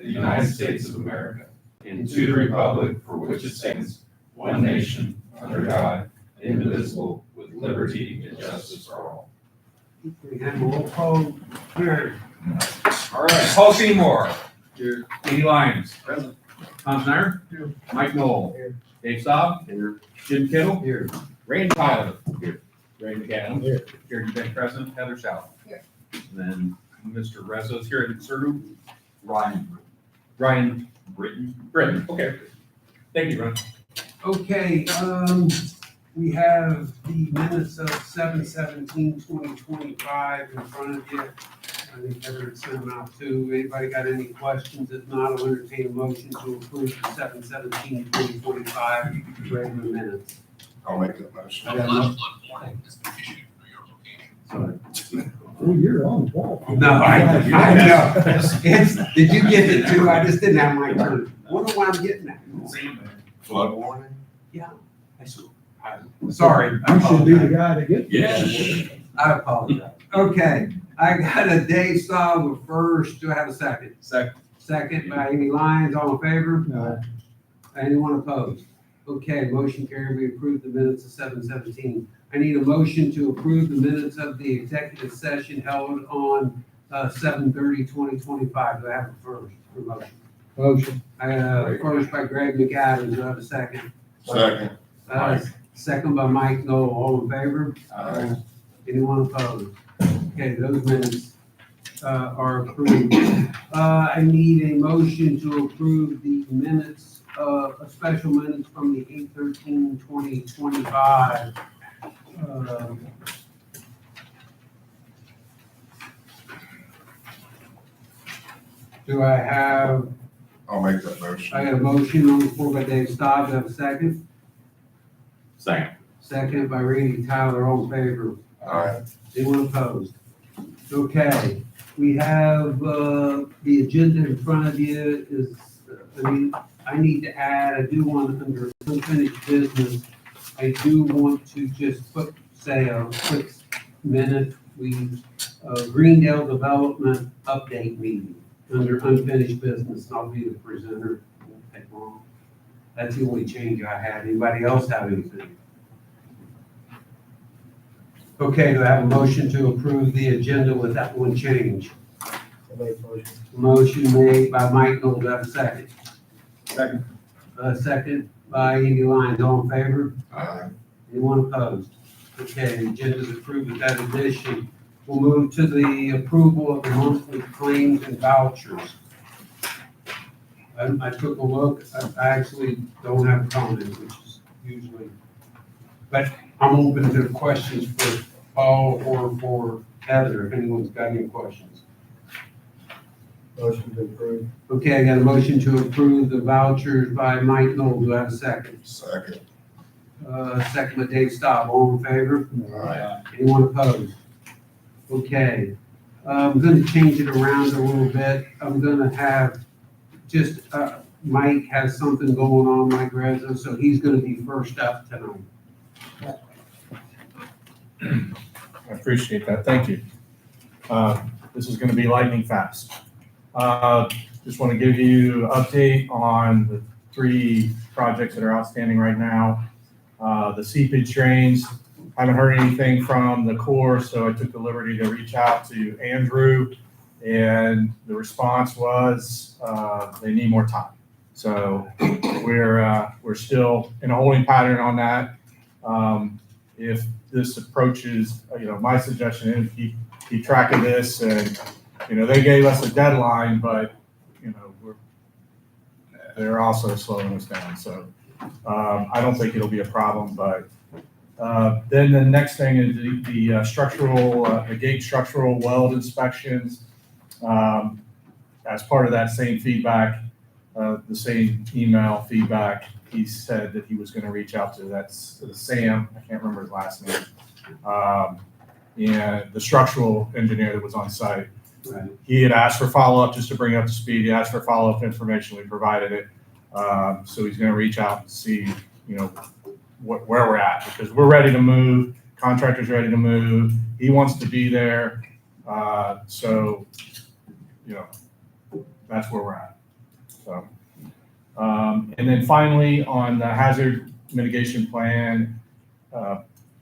the United States of America, and to the republic for which it stands, one nation, under God, indivisible, with liberty and justice for all. We have a roll call. Here. All right, Paul Seymour. Here. Katie Lyons. Present. Tom Snyder. Here. Mike Knoll. Here. Dave Staub. Here. Jim Kittle. Here. Randy Tyler. Here. Ray McAdams. Here. Karen Bent present. Heather South. Here. And then Mr. Rezzo's here. And Sir Ryan Britton. Okay. Thank you, Ryan. Okay, we have the minutes of 7/17/2025 in front of you. I think Heather sent them out too. Anybody got any questions? If not, I'll entertain a motion to approve the 7/17/2025 regular minutes. I'll make that motion. I got a mo- Oh, you're on ball. No, I know. Did you get it too? I just didn't have my turn. Wonder what I'm getting at. Flood warning? Sorry. I You should be the apologize. guy to get. Yeah. I apologize. Okay, I got a Dave Staub with first. Do I have a second? Second. Second by Amy Lyons. All in favor? No. Anyone opposed? Okay, motion carried. We approve the minutes of 7/17. I need a motion to approve the minutes of the executive session held on 7/30/2025. Do I have a first for motion? Motion. First by Greg McAdams. Do I have a second? Second. Second by Mike Knoll. All in favor? Anyone opposed? Okay, those minutes are approved. I need a motion to approve the minutes, special minutes from the 8/13/2025. Do I have, I'll make that motion. I got a motion on the floor by Dave Staub. Do I have a second? Second. Second by Randy Tyler. All in favor? Aye. Anyone opposed? Okay, we have, the agenda in front of you is, I need to add, I do want under unfinished business, I do want to just say a quick minute, Greendale Development Update Meeting under unfinished business, and I'll be the presenter, it won't take long. That's the only change I had. Anybody else have anything? Okay, do I have a motion to approve the agenda with that one change? Motion made by Mike Knoll, do I have a second? Second. Second by Andy Lyons, all in favor? Aye. Anyone opposed? Okay, the agenda is approved with that addition. We'll move to the approval of the monthly claims and vouchers. I took a look, I actually don't have comments, which is usually, but I'm open to questions for Paul or for Heather, if anyone's got any questions. Motion to approve. Okay, I got a motion to approve the vouchers by Mike Knoll. Do I have a second? Second. Second by Dave Staub. All in favor? Aye. Anyone opposed? Okay, I'm gonna change it around a little bit. I'm gonna have just, Mike has something going on, Mike Rezzo, so he's gonna be first up tonight. I appreciate that. Thank you. This is going to be lightning fast. Just want to give you an update on the 3 projects that are outstanding right now. The seepage drains, haven't heard anything from the Corps, so I took the liberty to reach out to Andrew, and the response was they need more time. So we're still in a holding pattern on that. If this approaches, my suggestion is keep track of this, and they gave us a deadline, but they're also slowing us down. So I don't think it'll be a problem. But then the next thing is the structural, the gate structural weld inspections. As part of that same feedback, the same email feedback, he said that he was going to reach out to Sam. I can't remember his last name. And the structural engineer that was on site. Right. He had asked for follow-up just to bring up to speed. He asked for follow-up information. We provided it. So he's going to reach out and see, where we're at, because we're ready to move. Contractor's ready to move. He wants to be there. So that's where we're at. So, and then finally, on the hazard mitigation plan,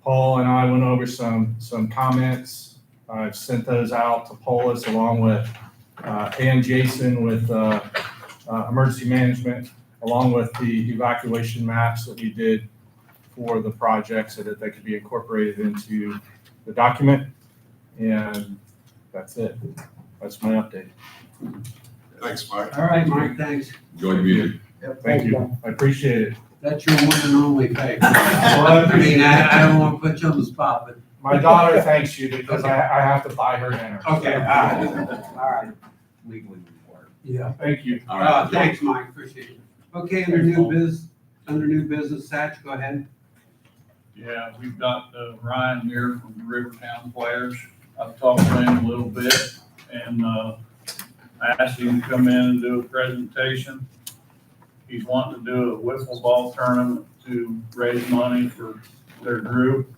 Paul and I went over some comments. I've sent those out to Polis along with and Jason with emergency management, along with the evacuation maps that we did for the project so that they could be incorporated into the document. And that's it. That's my update. Thanks, Mike. All right, Mike, thanks. Enjoy the meeting. Thank you. I appreciate it. That's your one and only pay. I mean, I don't want to put you on the spot, but. My daughter thanks you because I have to buy her dinner. Okay, all right. Legally required. Yeah. Thank you. Thanks, Mike, appreciate it. Okay, under new business, Satch, go ahead. Yeah, we've got Ryan here from the Rivertown Players. I've talked to him a little bit, and I asked him to come in and do a presentation. He's wanting to do a wiffle ball tournament to raise money for their group.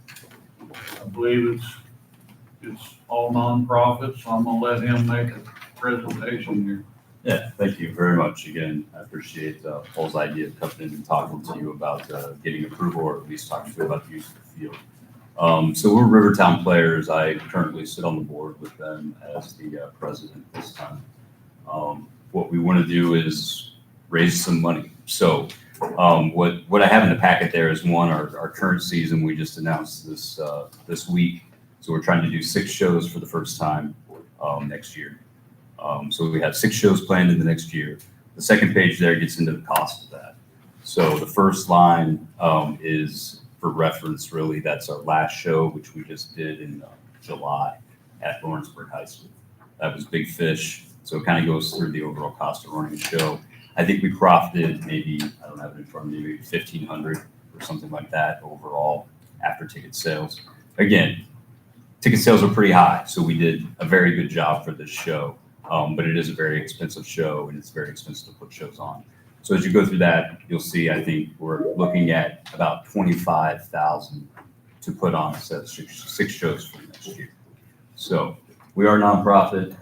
I believe it's all nonprofit, so I'm gonna let him make a presentation here. Yeah, thank you very much. Again, I appreciate Paul's idea of coming in and talking to you about getting approval, or at least talking to you about the use of the field. So we're Rivertown Players. I currently sit on the board with them as the president this time. What we want to do is raise some money. So what I have in the packet there is one, our current season we just announced this week. So we're trying to do 6 shows for the first time next year. So we have 6 shows planned in the next year. The second page there gets into the cost of that. So the first line is for reference, really, that's our last show, which we just did in July at Lawrenceburg High School. That was Big Fish. So it kind of goes through the overall cost of running a show. I think we profited maybe, I don't have it in front of me, maybe $1,500 or something like that overall after ticket sales. Again, ticket sales are pretty high, so we did a very good job for this show. But it is a very expensive show, and it's very expensive to put shows on. So as you go through that, you'll see, I think we're looking at about $25,000 to put on 6 shows for next year. So we are a nonprofit.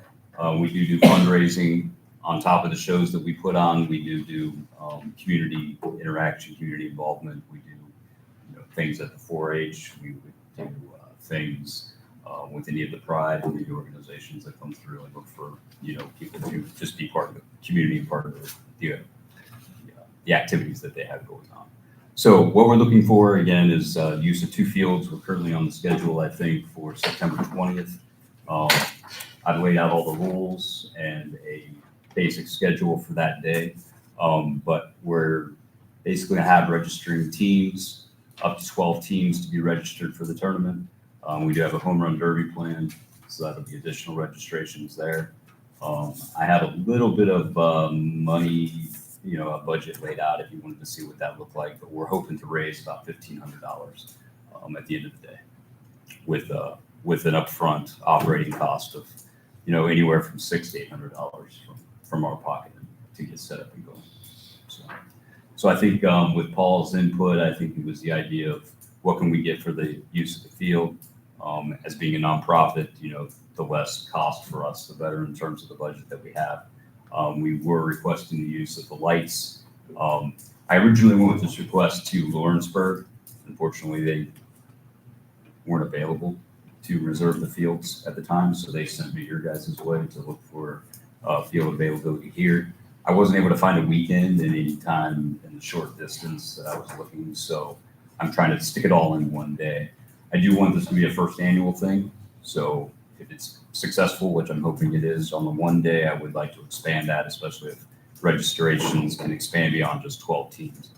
We do fundraising on top of the shows that we put on. We do community interaction, community involvement. We do things at the 4-H. We would do things with any of the pride and the organizations that come through and look for people to just be part of the community and part of the activities that they have going on. So what we're looking for again is use of 2 fields. We're currently on the schedule, I think, for September 20th. I've laid out all the rules and a basic schedule for that day, but we're basically gonna have registering teams, up to 12 teams to be registered for the tournament. We do have a home run derby planned, so that'll be additional registrations there. I have a little bit of money, a budget laid out if you wanted to see what that looked like, but we're hoping to raise about $1,500 at the end of the day with an upfront operating cost of anywhere from $600 to $800 from our pocket to get set up and going. So I think with Paul's input, I think it was the idea of what can we get for the use of the field. As being a nonprofit, the less cost for us, the better in terms of the budget that we have. We were requesting the use of the lights. I originally went with this request to Lawrenceburg. Unfortunately, they weren't available to reserve the fields at the time, so they sent me your guys' way to look for field availability here. I wasn't able to find a weekend at any time in the short distance that I was looking, so I'm trying to stick it all in one day. I do want this to be a first annual thing, so if it's successful, which I'm hoping it is, on the one day, I would like to expand that, especially if registrations can expand beyond just 12 teams.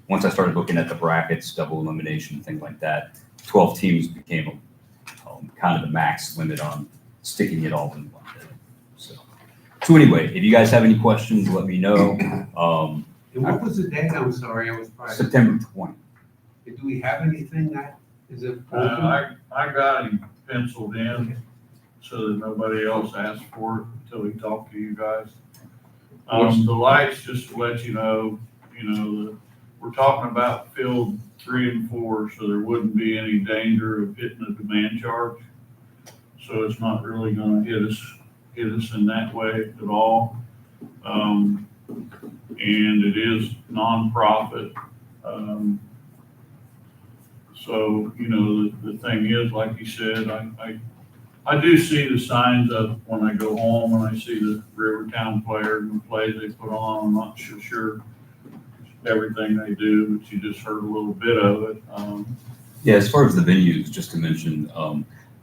Once I started looking at the brackets, double elimination, things like that, 12 teams became kind of the max limit on sticking it all in one day. So anyway, if you guys have any questions, let me know. And what was the date? I'm sorry, I was probably. September 20th. Do we have anything that, is it? I got him penciled in so that nobody else asks for it until we talk to you guys. The lights, just to let you know, we're talking about field 3 and 4, so there wouldn't be any danger of hitting a demand charge. So it's not really gonna hit us in that way at all. And it is nonprofit. So, you know, the thing is, like you said, I do see the signs up when I go home and I see the Rivertown players and the plays they put on. I'm not sure everything they do, but you just heard a little bit of it. Yeah, as far as the venues, just to mention,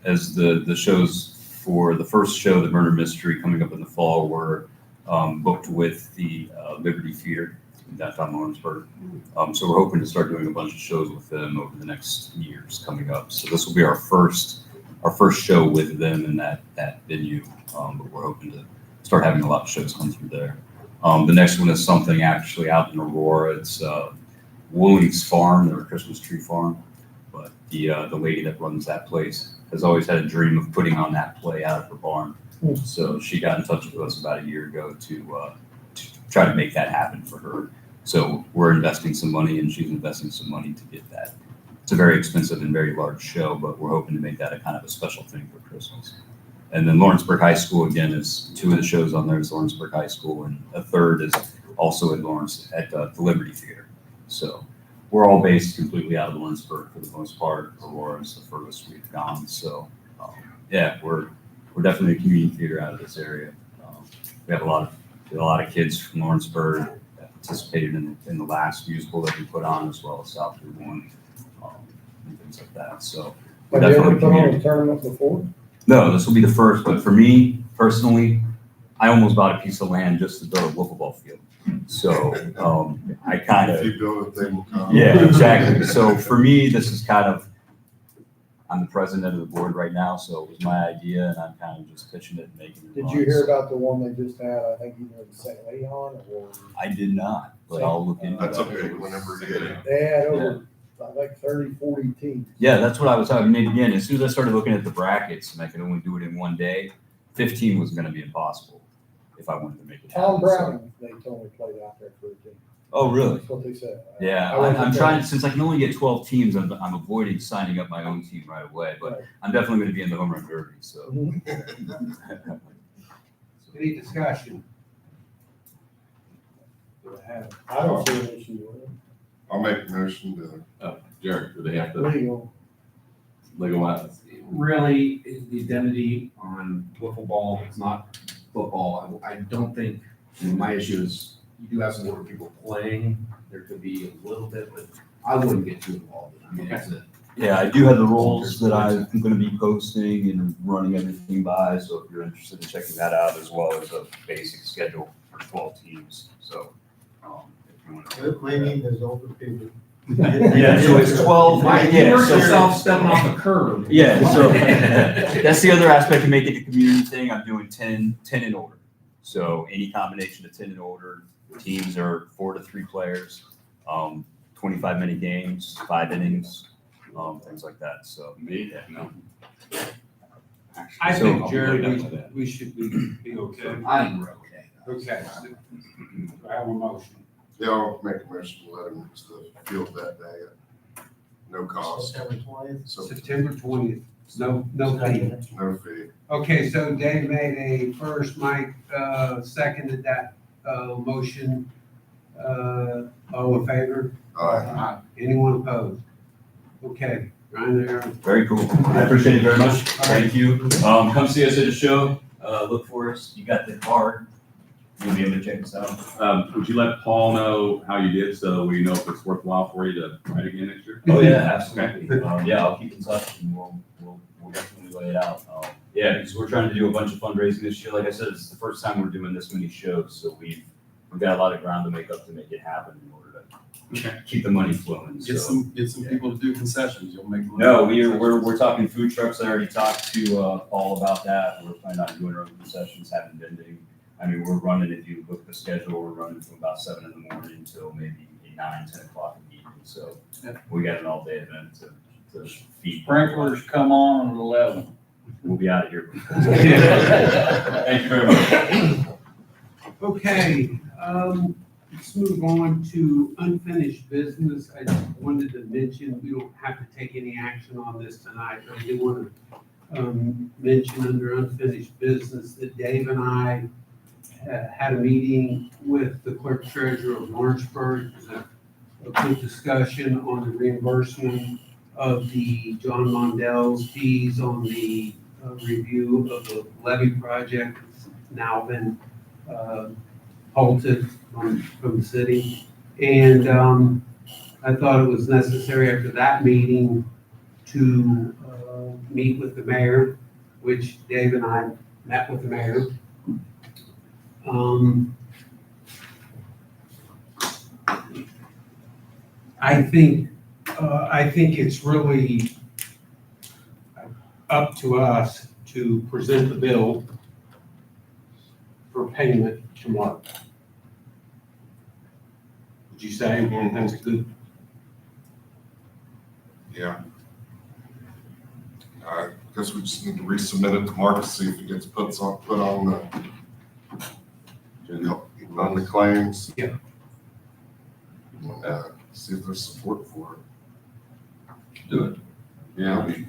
as the shows for the first show, the Murder Mystery, coming up in the fall, were booked with the Liberty Theater in downtown Lawrenceburg. So we're hoping to start doing a bunch of shows with them over the next years coming up. So this will be our first show with them in that venue. But we're hoping to start having a lot of shows come through there. The next one is something actually out in Aurora. It's Wooling's Farm, their Christmas tree farm. But the lady that runs that place has always had a dream of putting on that play out of her barn. So she got in touch with us about a year ago to try to make that happen for her. So we're investing some money and she's investing some money to get that. It's a very expensive and very large show, but we're hoping to make that a kind of a special thing for Christmas. And then Lawrenceburg High School, again, is two of the shows on there is Lawrenceburg High School, and a third is also at the Liberty Theater. So we're all based completely out of Lawrenceburg for the most part. Aurora is the furthest we've gone. So yeah, we're definitely a community theater out of this area. We have a lot of kids from Lawrenceburg that participated in the last musical that we put on, as well as South Route 1 and things like that. So we're Have you ever definitely put on community. a tournament before? No, this will be the first, but for me personally, I almost bought a piece of land just to build a wiffle ball field. So I kind If of, you build it, they will come. yeah, exactly. So for me, this is kind of, I'm the president of the board right now, so it was my idea and I'm kind of just pitching it and making it Did run. you hear about the one they just had, I think either in St. Leon or? I did not, but I'll look into That's that. okay, whenever you get it. They had over, I think 30, 40 teams. Yeah, that's what I was talking. I mean, again, as soon as I started looking at the brackets and I could only do it in one day, 15 was going to be impossible if I wanted to make it happen. Tom So- Browning, they told me played out there for a team. Oh, really? That's what they said. Yeah, I wasn't I'm there. trying, since I can only get 12 teams, I'm avoiding signing up my own team right away, but Right. I'm definitely going to be in the home run derby, so. Mhm. Any discussion? Go ahead. I don't see an issue with it. I'll make a motion to, Jared, do they have to Legal. legalize? Really, the identity on wiffle ball is not football. I don't think, my issue is, you do have some older people playing, there could be a little bit, but I wouldn't get too involved. I mean, it's a, Yeah, I do have the rules that I'm going to be posting and running everything by, so if you're interested in checking that out, as well as a basic schedule for 12 teams, so. If you want to. Cleaning is older people. Yeah, so it's 12. Mike, you yeah, work so- yourself stepping off the curb. Yeah, so that's the other aspect of making it a community thing. I'm doing 10 and older. So any combination of 10 and older, teams are 4 to 3 players, 25-minute games, 5 innings, things like that. So yeah, no. I So think, I'll be Jared, right down with that. we should be okay. I'm okay. Okay. Do I have a motion? yeah, I'll make a motion to let them use the field that day at no cost. September 20th. So, September 20th, no fee. no fee. Okay, so Dave made a first, Mike seconded that motion. All in favor? Anyone opposed? Okay, Ryan, there. Very cool. I appreciate it very much. Thank you. Come see us at the show. Look for us. You got the card. You'll be able to check us out. Would you let Paul know how you did so we know if it's worthwhile for you to try it again next year? Oh, yeah, absolutely. Yeah, I'll keep in touch and we'll definitely lay it out. Yeah, because we're trying to do a bunch of fundraising this year. Like I said, it's the first time we're doing this many shows, so we've got a lot of ground to make up to make it happen in order to keep the money flowing. Get So, some people to do concessions, you'll make. no, we're talking food trucks. I already talked to Paul about that. We're planning on doing our own concessions, having vending. I mean, we're running, if you look at the schedule, we're running from about 7 in the morning until maybe 9, 10 o'clock in the evening. So we got an all-day event to feed. Sprinklers come on at 11. We'll be out of here. Thank you very much. Okay, let's move on to unfinished business. I just wanted to mention, we don't have to take any action on this tonight, but I do want to mention under unfinished business that Dave and I had a meeting with the clerk treasurer of Lawrenceburg. It was a good discussion on the reimbursement of the John Mondell's fees on the review of the levy project. It's now been halted from the city. And I thought it was necessary after that meeting to meet with the mayor, which Dave and I met with the mayor. I think it's really up to us to present the bill for payment tomorrow. Would you say that's a good? Yeah. I guess we just need to resubmit it to Marcus, see if it gets put on the claims. Yeah. And, see if there's support for Do it. Yeah. I mean,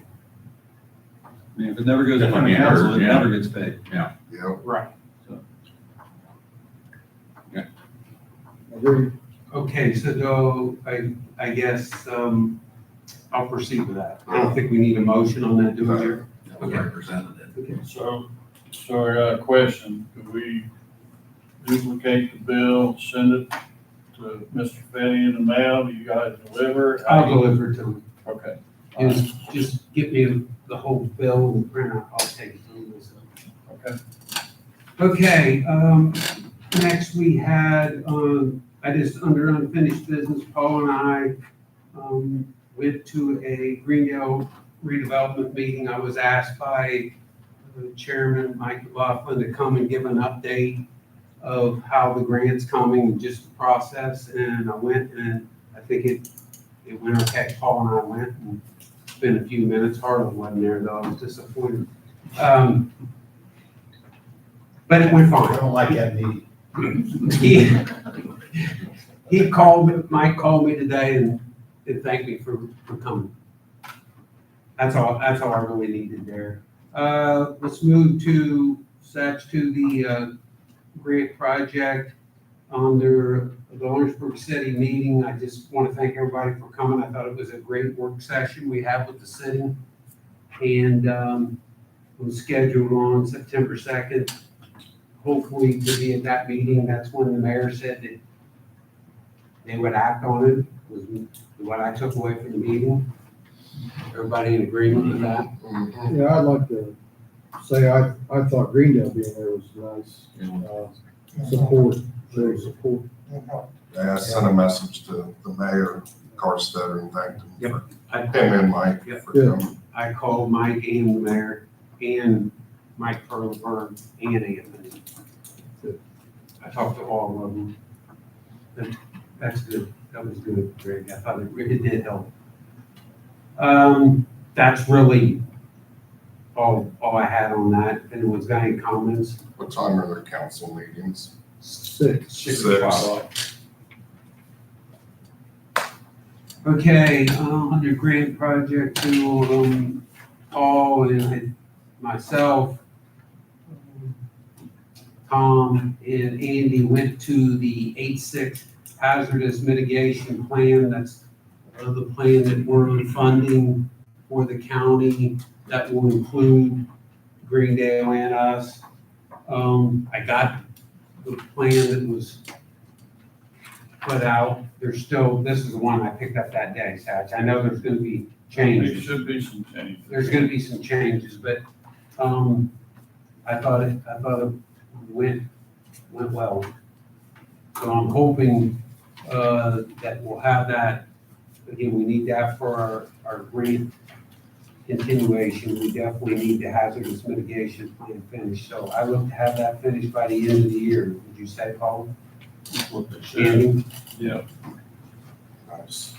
if it never goes to Definitely county council, it heard, yeah. never gets paid. it. Yeah. Right. Agreed. Okay, so though, I guess, I'll proceed with that. I don't think we need a motion on that, do we, Jerry? Okay. Representative. So I got a question. Could we duplicate the bill, send it to Mr. Fetty in the mail? Do you guys deliver? I'll deliver it to him. Okay. Just get me the whole bill and the printer, I'll take it home myself. Okay. Okay, next we had, under unfinished business, Paul and I, went to a Greendale redevelopment meeting. I was asked by Chairman Mike McLaughlin to come and give an update of how the grant's coming and just the process, and I went, and I think it went okay. Paul and I went, and spent a few minutes. Harlan wasn't there, though. I was disappointed. But it went fine. I don't like that meeting. Mike called me today and thanked me for coming. That's all I really needed there. Let's move to the grant project under the Lawrenceburg City meeting. I just want to thank everybody for coming. I thought it was a great work session we had with the city. And it was scheduled on September 2nd. Hopefully to be at that meeting. That's when the mayor said that they would act on it, was what I took away from the meeting. Everybody in agreement with that? Yeah, I'd like to say, I thought Greendale being there was nice. Support, very support. I sent a message to the mayor, Carstetter, and thanked him Yep. for him and Mike Yep. for coming. I called Mike and the mayor and Mike Perlberg and Anthony. I talked to all of them. That's good. That was good, Greg. I thought it did help. That's really all I had on that. If anyone's got any comments? What time are their council meetings? 6. 6 o'clock. Okay, under grant project, Paul and myself, Tom and Andy went to the 8-6 hazardous mitigation plan. That's the plan that we're funding for the county that will include Greendale and us. I got the plan that was put out. There's still, this is the one I picked up that day, Satch. I know there's gonna be There changes. should be some changes. There's gonna be some changes, but, I thought it went well. So I'm hoping, that we'll have that. Again, we need that for our grant continuation. We definitely need the hazardous mitigation plan finished. So I look to have that finished by the end of the year. Would you say, Paul? Andy? Yeah. Nice.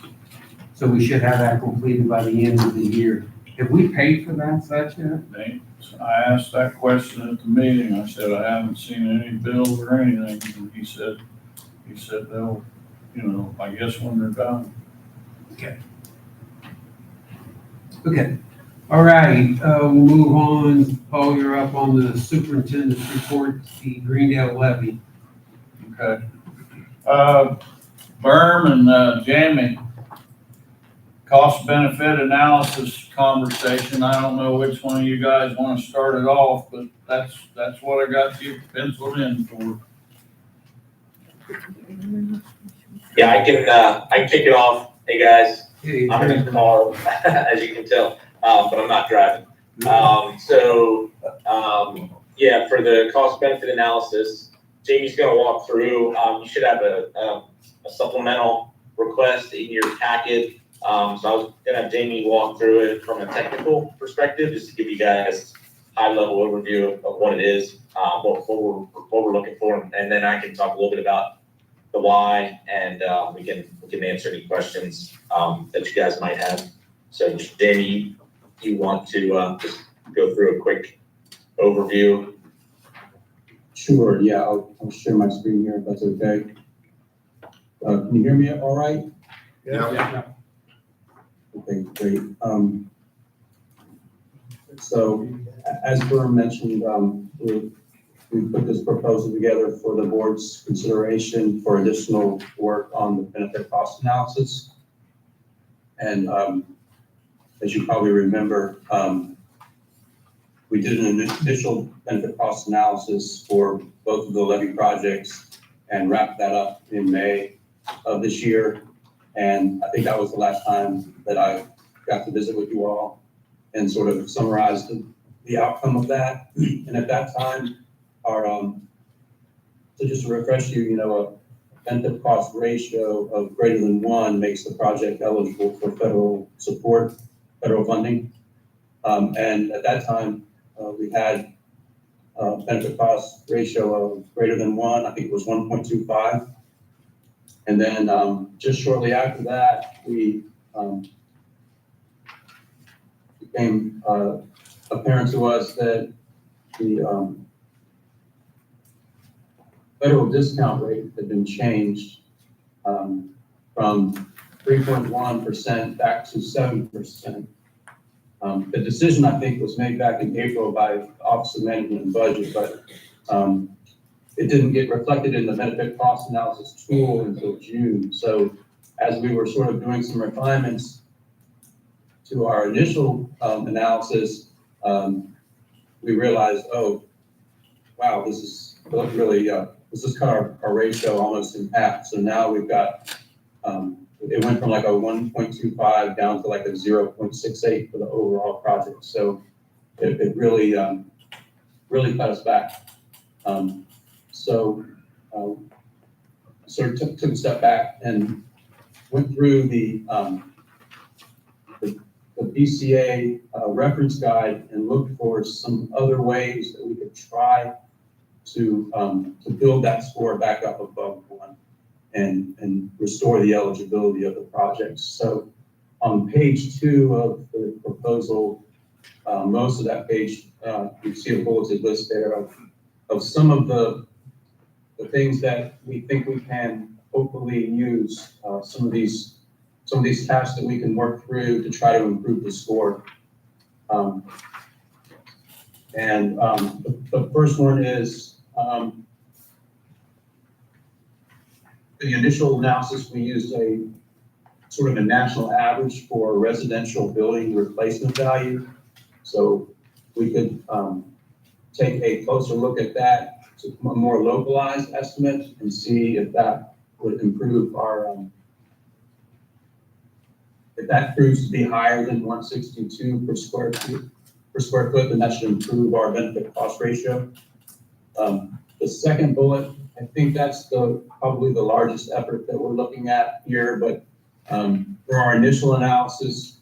So we should have that completed by the end of the year. Have we paid for that, such yet? I asked that question at the meeting. I said, I haven't seen any bills or anything. And he said they'll, I guess when they're done. Okay. All right, we'll move on. Paul, you're up on the superintendent's report, the Greendale levy. Okay. Berm and Jamie, cost benefit analysis conversation. I don't know which one of you guys want to start it off, but that's what I got you penciled in for. Yeah, I can kick it off. Hey, guys, Hey, I'm in the car, as you can tell, but I'm not driving. Yeah, for the cost benefit analysis, Jamie's gonna walk through, you should have a supplemental request in your packet. So I was gonna have Jamie walk through it from a technical perspective, just to give you guys high level overview of what it is, what we're looking for, and then I can talk a little bit about the why, and we can answer any questions that you guys might have. So Jamie, you want to just go through a quick overview? Sure, yeah, I'll share my screen here if that's okay. Can you hear me all right? Yeah. Okay, great. So as Berm mentioned, we put this proposal together for the board's consideration for additional work on the benefit cost analysis. And as you probably remember, we did an initial benefit cost analysis for both of the levy projects and wrapped that up in May of this year. And I think that was the last time that I got to visit with you all and sort of summarize the outcome of that. And at that time, so just to refresh you, a benefit cost ratio of greater than 1 makes the project eligible for federal support, federal funding. And at that time, we had a benefit cost ratio of greater than 1, I think it was 1.25. And then just shortly after that, we became apparent to us that the federal discount rate had been changed from 3.1% back to 7%. The decision, I think, was made back in April by the Office of Management and Budget, but it didn't get reflected in the benefit cost analysis tool until June. So as we were sort of doing some refinements to our initial analysis, we realized, oh, wow, this is really, this has cut our ratio almost in half. So now we've got, it went from like a 1.25 down to like a 0.68 for the overall project. So it really, really cut us back. So sort of took a step back and went through the BCA reference guide and looked for some other ways that we could try to build that score back up above 1 and restore the eligibility of the projects. So on page 2 of the proposal, most of that page, you see a bulleted list there of some of the things that we think we can hopefully use, some of these tasks that we can work through to try to improve the score. The first one is, the initial analysis, we used a sort of a national average for residential building replacement value. So we could take a closer look at that, to a more localized estimate, and see if that would improve our, if that proves to be higher than 162 per square foot, then that should improve our benefit cost ratio. The second bullet, I think that's probably the largest effort that we're looking at here, but for our initial analysis,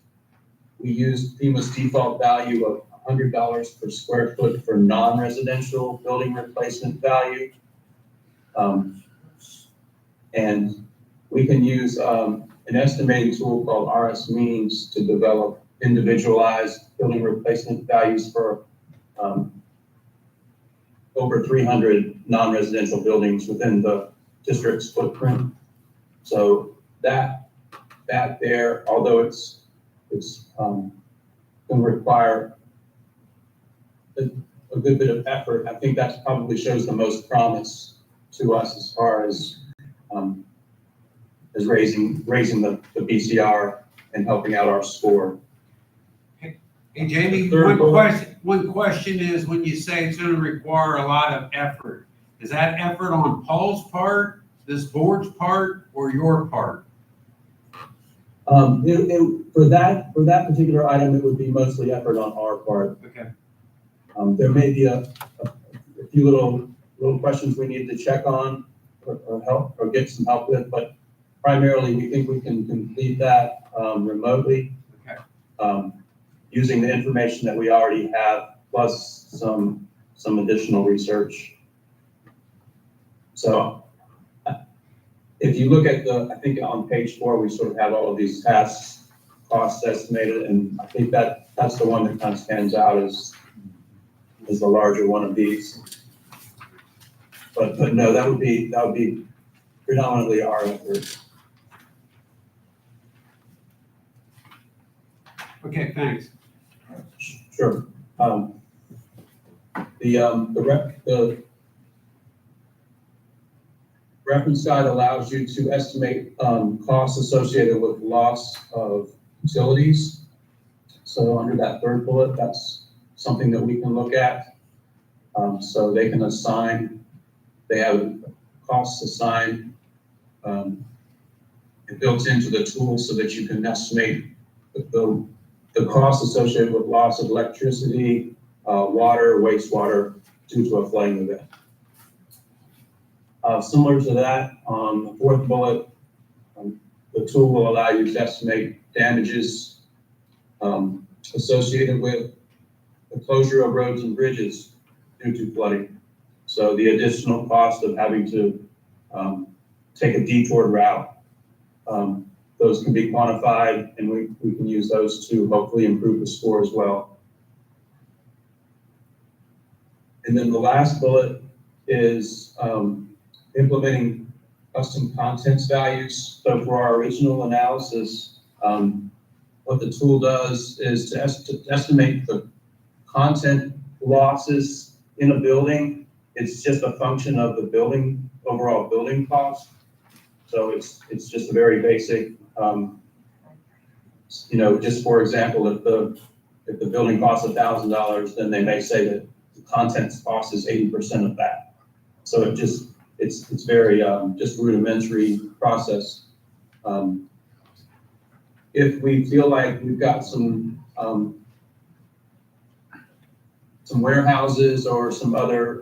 we used FEMA's default value of $100 per square foot for non-residential building replacement value. And we can use an estimating tool called RS Means to develop individualized building replacement values for over 300 non-residential buildings within the district's footprint. So that there, although it's going can require a good bit of effort. I think that probably shows the most promise to us as far as raising the BCR and helping out our score. Hey, Jamie, Third bullet. one question is, when you say it's gonna require a lot of effort, is that effort on Paul's part, this board's part, or your part? For that particular item, it would be mostly effort on our part. Okay. There may be a few little questions we need to check on or help, or get some help with, but primarily, we think we can complete that, remotely. Okay. Using the information that we already have, plus some additional research. So if you look at I think on page 4, we sort of have all of these tasks, costs estimated, and I think that's the one that kind of stands out as the larger one of these. But no, that would be predominantly our effort. Okay, thanks. Sure. The reference guide allows you to estimate costs associated with loss of utilities. So under that third bullet, that's something that we can look at. So they can assign, they have costs assigned built into the tool so that you can estimate the costs associated with loss of electricity, water, wastewater due to a flooding event. Similar to that, on the fourth bullet, the tool will allow you to estimate damages associated with the closure of roads and bridges due to flooding. So the additional cost of having to take a detour route, those can be quantified, and we can use those to hopefully improve the score as well. And then the last bullet is implementing custom contents values. So for our original analysis, what the tool does is to estimate the content losses in a building. It's just a function of the building, overall building cost. So it's just a very basic, just for example, if the building costs $1,000, then they may say that the contents cost is 80% of that. So it's very just rudimentary process. If we feel like we've got some warehouses or some other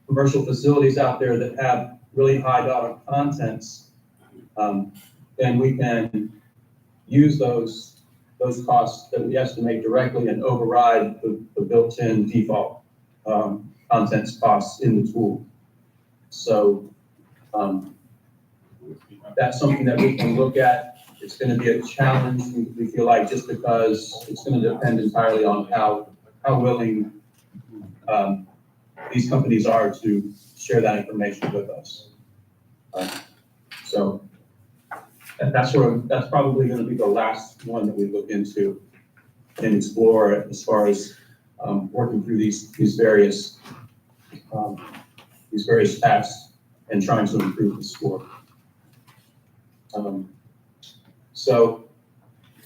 commercial facilities out there that have really high dollar contents, then we can use those costs that we estimate directly and override the built-in default contents costs in the tool. So that's something that we can look at. It's going to be a challenge, we feel like, just because it's going to depend entirely on how willing these companies are to share that information with us. So that's probably going to be the last one that we look into and explore as far as working through these various tasks and trying to improve the score. So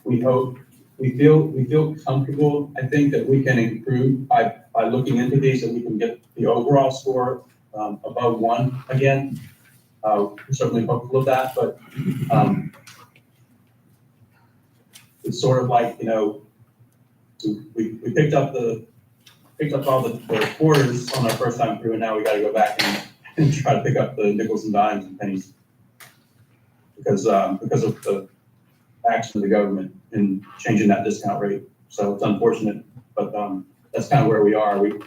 we feel comfortable. I think that we can improve by looking into these, and we can get the overall score above 1 again. We're certainly hopeful of that, but it's sort of like, we picked up all the quarters on our first time through, and now we got to go back and try to pick up the nickels and dimes and pennies because of the action of the government in changing that discount rate. So it's unfortunate, but that's kind of where we are. We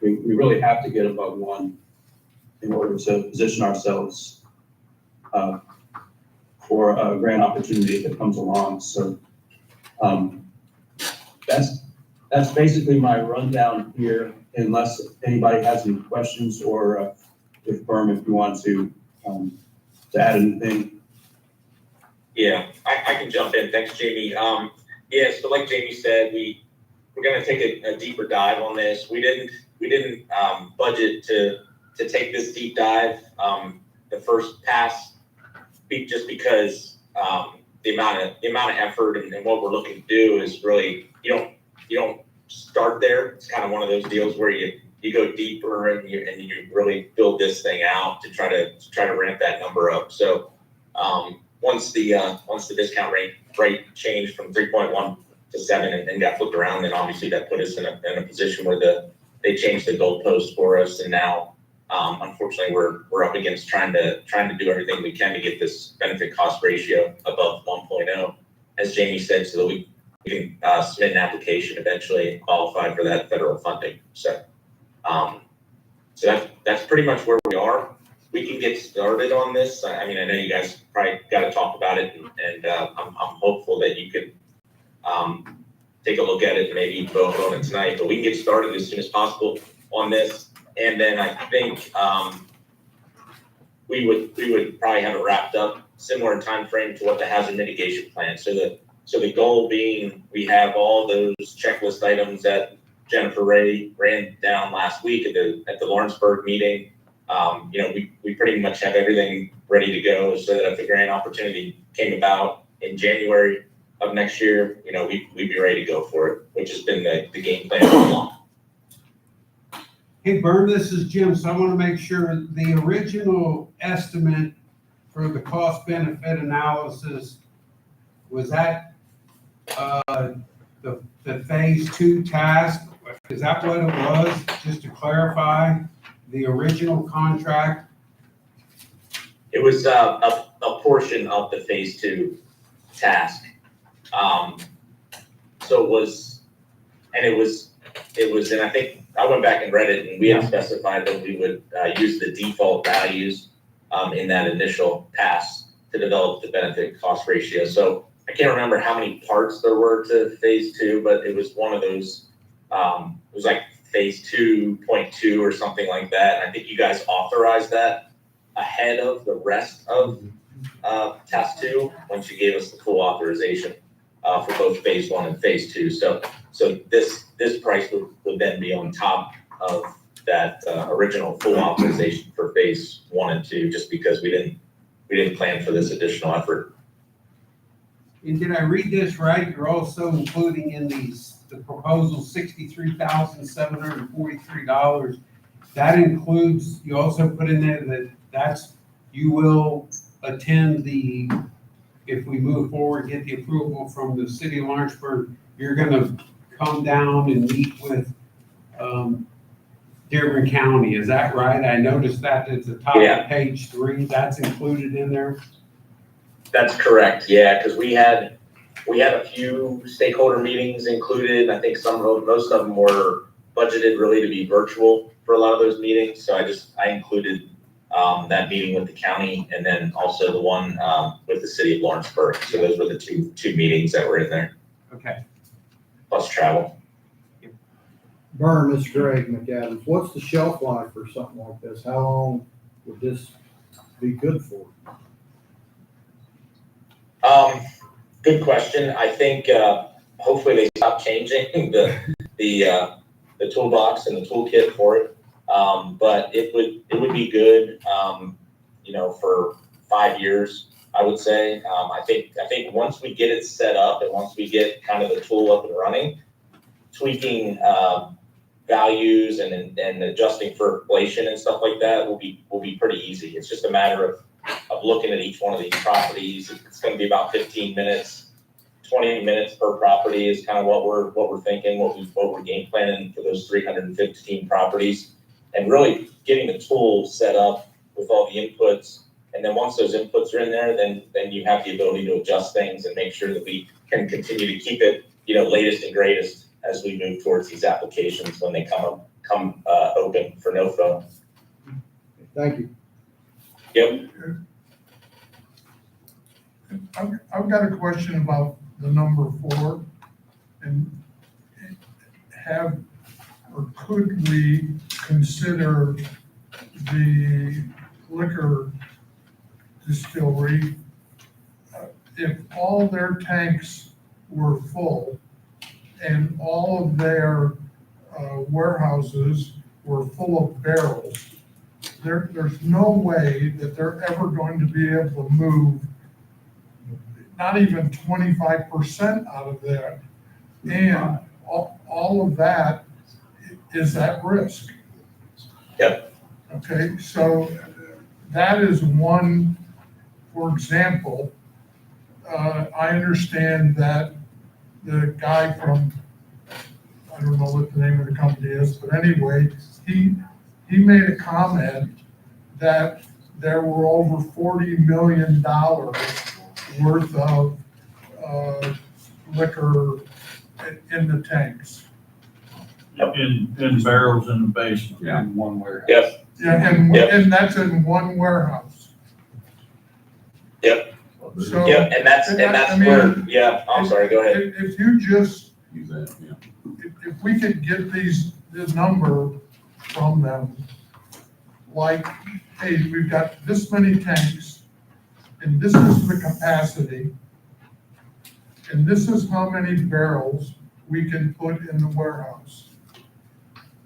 really have to get above 1 in order to position ourselves for a grant opportunity that comes along. So that's basically my rundown here, unless anybody has any questions, or if Berm, if you want to add anything. Yeah, I can jump in. Thanks, Jamie. Yeah, so like Jamie said, we're gonna take a deeper dive on this. We didn't budget to take this deep dive, the first pass, just because, the amount of effort and what we're looking to do is really, you don't start there. It's kind of one of those deals where you go deeper and you really build this thing out to try to ramp that number up. So, once the discount rate changed from 3.1 to 7 and got flipped around, then obviously that put us in a position where they changed the goalpost for us, and now unfortunately we're up against trying to do everything we can to get this benefit cost ratio above 1.0, as Jamie said, so that we can submit an application eventually and qualify for that federal funding. So that's pretty much where we are. We can get started on this. I mean, I know you guys probably got to talk about it, and I'm hopeful that you could take a look at it and maybe vote on it tonight. But we can get started as soon as possible on this, and then I think we would probably have it wrapped up similar time frame to what the hazard mitigation plan. So the goal being, we have all those checklist items that Jennifer Ray ran down last week at the Lawrenceburg meeting. We pretty much have everything ready to go, so that if the grant opportunity came about in January of next year, we'd be ready to go for it, which has been the game plan all along. Hey, Vern, this is Jim. So I want to make sure the original estimate for the cost benefit analysis, was that the phase 2 task? Is that what it was? Just to clarify, the original contract? It was a portion of the phase 2 task. So it was, and I think I went back and read it, and we had specified that we would use the default values in that initial pass to develop the benefit cost ratio. So I can't remember how many parts there were to phase 2, but it was one of those, it was like phase 2.2 or something like that. And I think you guys authorized that ahead of the rest of task 2, once you gave us the full authorization for both phase 1 and phase 2. So this price would then be on top of that original full authorization for phase 1 and 2, just because we didn't plan for this additional effort. And did I read this right? You're also including in the proposal $63,743. That includes, you also put in there you will attend if we move forward, get the approval from the city of Lawrenceburg, you're gonna come down and meet with Dearborn County. Is that right? I noticed that at the top of page 3, that's included in there. That's correct, yeah, because we had a few stakeholder meetings included. I think most of them were budgeted really to be virtual for a lot of those meetings. So I included that meeting with the county, and then also the one with the city of Lawrenceburg. So those were the two meetings that were in there. Okay. Plus travel. Vern, this is Greg McAdams. What's the shelf life for something like this? How long would this be good for? Good question. I think hopefully they stop changing the toolbox and the toolkit for it. But it would be good, for 5 years, I would say. I think once we get it set up and once we get kind of the tool up and running, tweaking values and adjusting for inflation and stuff like that will be pretty easy. It's just a matter of looking at each one of these properties. It's going to be about 15 minutes, 20 minutes per property is kind of what we're thinking, what we're game planning for those 315 properties, and really getting the tool set up with all the inputs. And then once those inputs are in there, then you have the ability to adjust things and make sure that we can continue to keep it, latest and greatest as we move towards these applications when they come open for no phone. Thank you. Yep. I've got a question about the number 4, and could we consider the liquor distillery, if all their tanks were full and all of their warehouses were full of barrels, there's no way that they're ever going to be able to move not even 25% out of that. And all of that is at risk. Yep. Okay, so that is one, for example, I understand that the guy from, I don't know what the name of the company is, but anyway, he made a comment that there were over $40 million worth of liquor in the tanks. In barrels in the basement. Yeah. One where. Yep. Yeah, and, Yep. and that's in one warehouse. Yep. So. Yep, and that's I mean, where, yeah, I'm sorry, go ahead. If you just, Use that, yeah. if we could get this number from them, like, hey, we've got this many tanks, and this is the capacity, and this is how many barrels we can put in the warehouse.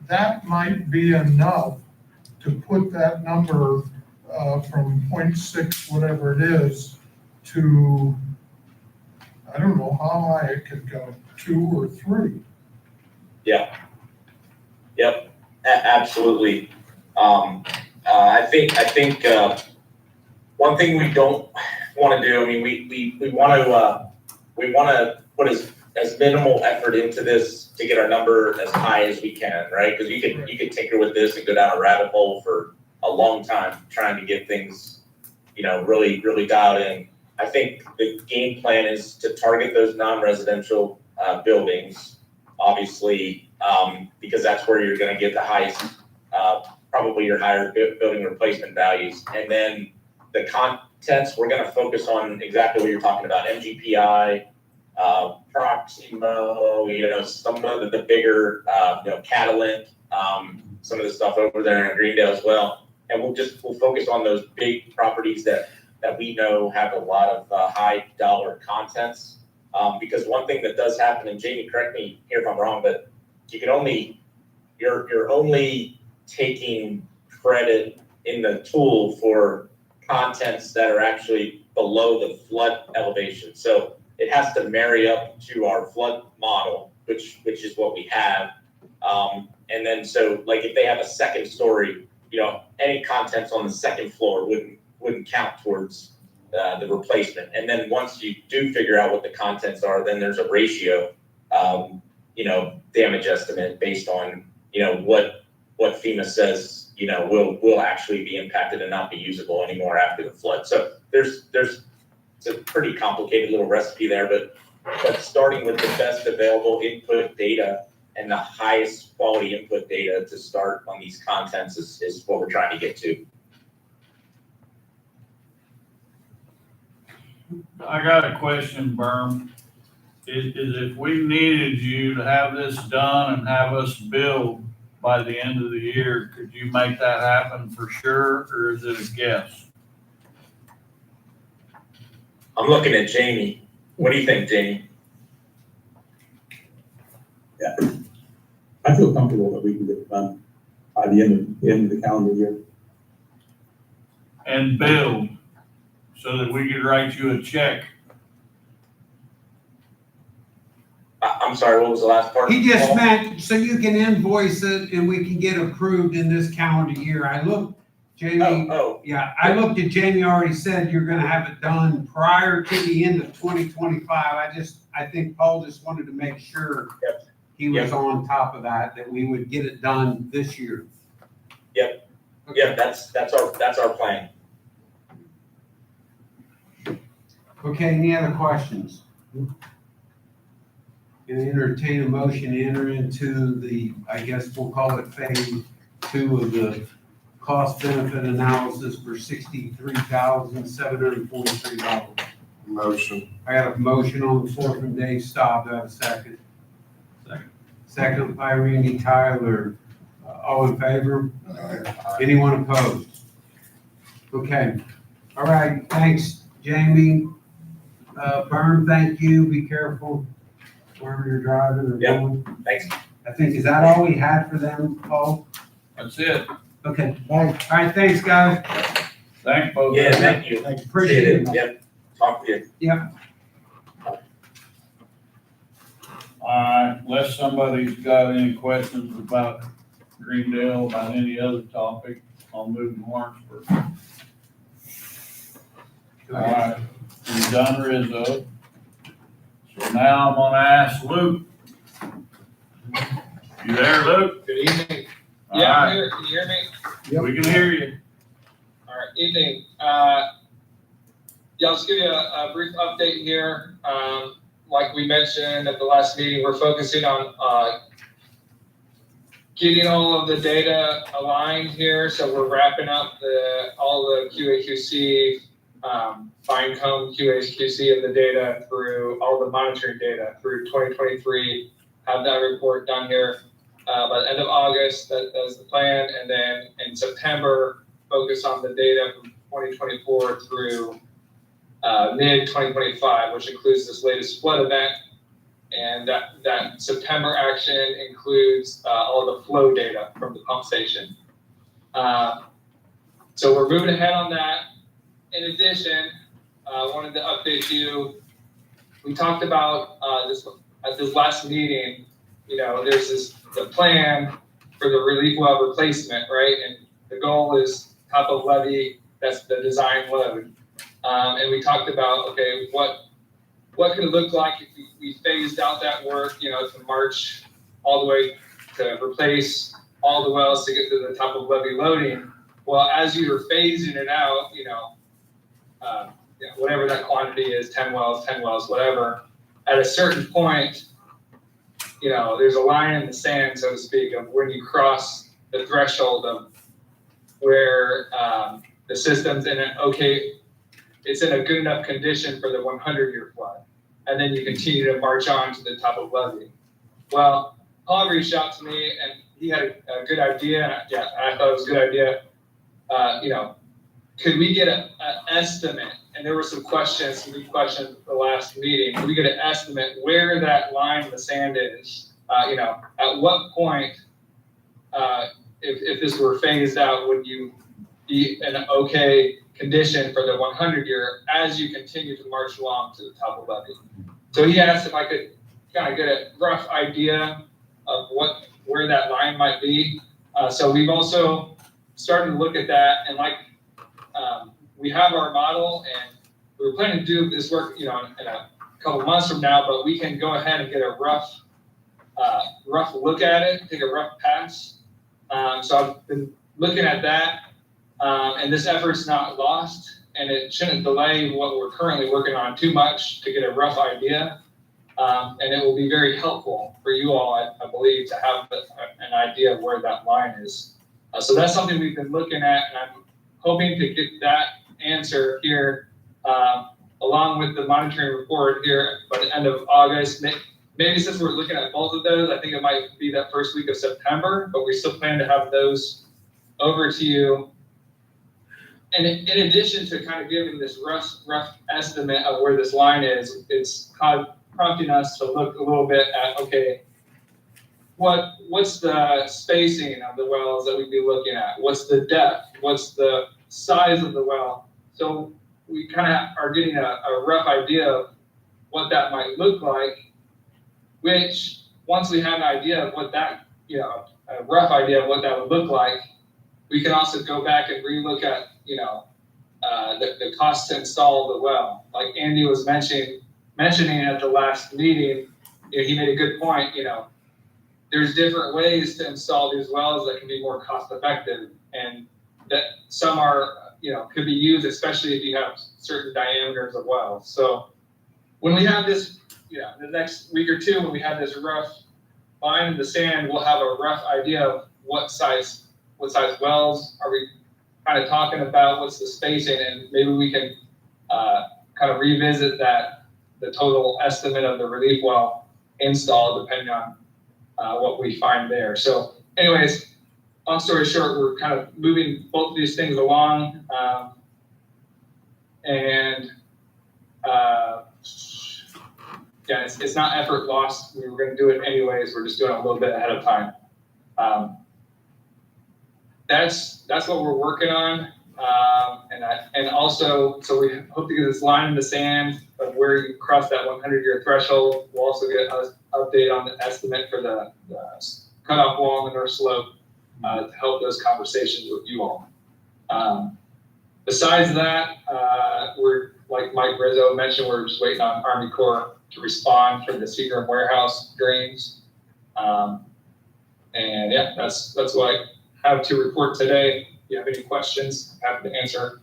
That might be enough to put that number from 0.6, whatever it is, to, I don't know how high it could go, 2 or 3. Yep, absolutely. I think one thing we don't want to do, I mean, we want to put as minimal effort into this to get our number as high as we can, right? Because you could tinker with this and go down a rabbit hole for a long time trying to get things, really, really dialed in. I think the game plan is to target those non-residential buildings, obviously, because that's where you're going to get the highest, probably your higher building replacement values. And then the contents, we're going to focus on exactly what you're talking about, MGPI, Proximo, some of the bigger, Catalent, some of the stuff over there in Greendale as well. And we'll focus on those big properties that we know have a lot of high dollar contents. Because one thing that does happen, and Jamie, correct me here if I'm wrong, but you're only taking credit in the tool for contents that are actually below the flood elevation. So it has to marry up to our flood model, which is what we have. And then so like if they have a second story, any contents on the second floor wouldn't count towards the replacement. And then once you do figure out what the contents are, then there's a ratio, damage estimate based on, what FEMA says, will actually be impacted and not be usable anymore after the flood. So it's a pretty complicated little recipe there, but starting with the best available input data and the highest quality input data to start on these contents is what we're trying to get to. I got a question, Berm. Is if we needed you to have this done and have us build by the end of the year, could you make that happen for sure, or is it a guess? I'm looking at Jamie. What do you think, Jamie? Yeah, I feel comfortable that we can get it done by the end of the calendar year. And build, so that we could write you a check. I'm sorry, what was the last part? He just Paul? meant so you can invoice it and we can get approved in this calendar year. I looked, Jamie. Oh, Yeah, I looked at Jamie already said you're gonna have it done prior to the end of 2025. I think Paul just wanted to make sure Yep. he was on top of that we would get it done this year. Yep. Okay. Yeah, that's our plan. Okay, any other questions? Can I entertain a motion to enter into the, I guess we'll call it phase 2 of the cost benefit analysis for $63,743. Motion. I got a motion on the floor from Dave Staub. Do I have a second? Second. Second by Randy Tyler. All in favor? Anyone opposed? Okay. All right. Thanks, Jamie. Byrne, thank you. Be careful. wherever you're driving or Yeah. going. Thanks. I think, is that all we had for them, Paul? That's it. Okay, Thanks. all right, thanks, guys. Thanks, both. Yeah, thank you. Appreciate it. Yep. Talk to you. Alright, unless somebody's got any questions about Greendale, about any other topic, I'll move to Lawrenceburg. Alright, we've done Rizzo. So now I'm gonna ask Luke. You there, Luke? Good evening. Yeah, I'm Alright, here. Can you hear me? we can hear you. All right, evening. Yeah, I'll just give you a brief update here. Like we mentioned at the last meeting, we're focusing on getting all of the data aligned here. So we're wrapping up all the QA/QC, fine comb QA/QC of the data through all the monitoring data through 2023. Have that report done here by the end of August. That is the plan, and then in September, focus on the data from 2024 through mid-2025, which includes this latest flood event. And that September action includes all the flow data from the pump station. So we're moving ahead on that. In addition, I wanted to update you. We talked about this at this last meeting. You know, there's the plan for the relief well replacement, right? And the goal is top of levee. That's the design load. And we talked about, okay, what could it look like if we phased out that work, you know, to March all the way to replace all the wells to get to the top of levee loading. Well, as you were phasing it out, whatever that quantity is, 10 wells, whatever, at a certain point, you know, there's a line in the sand, so to speak, of when you cross the threshold of where the system's it's in a good enough condition for the 100-year flood. And then you continue to march on to the top of levee. Well, Paul reached out to me and he had a good idea. I thought it was a good idea. Could we get an estimate? And there were some good questions at the last meeting. Could we get an estimate where that line in the sand is? At what point, if this were phased out, would you be in an okay condition for the 100-year as you continue to march along to the top of levee? So he asked if I could kind of get a rough idea of where that line might be. So we've also started to look at that, and we have our model, and we were planning to do this work, in a couple months from now, but we can go ahead and get a rough look at it, take a rough pass. So I've been looking at that. And this effort's not lost, and it shouldn't delay what we're currently working on too much to get a rough idea. And it will be very helpful for you all, I believe, to have an idea of where that line is. So that's something we've been looking at, and I'm hoping to get that answer here, along with the monitoring report here by the end of August. Maybe since we're looking at both of those, I think it might be that first week of September, but we still plan to have those over to you. And in addition to kind of giving this rough estimate of where this line is, it's kind of prompting us to look a little bit at, okay, what's the spacing of the wells that we'd be looking at? What's the depth? What's the size of the well? So we kind of are getting a rough idea of what that might look like, which once we have an idea of what that, a rough idea of what that would look like, we can also go back and relook at, the cost to install the well. Like Andy was mentioning at the last meeting, he made a good point. There's different ways to install these wells that can be more cost effective, and that some are, could be used, especially if you have certain diameters of wells. So when we have this, the next week or two, when we have this rough line in the sand, we'll have a rough idea of what size wells are we kind of talking about, what's the spacing, and maybe we can kind of revisit the total estimate of the relief well install depending on what we find there. So anyways, long story short, we're kind of moving both of these things along, yeah, it's not effort lost. We were gonna do it anyways. We're just doing it a little bit ahead of time. That's what we're working on. And also, so we hope to get this line in the sand of where you cross that 100-year threshold. We'll also get an update on the estimate for the cutoff wall on the north slope to help those conversations with you all. Besides that, we're, like Mike Rizzo mentioned, we're just waiting on Army Corps to respond for the Seagram warehouse drains. And yeah, that's what I have to report today. If you have any questions, happy to answer.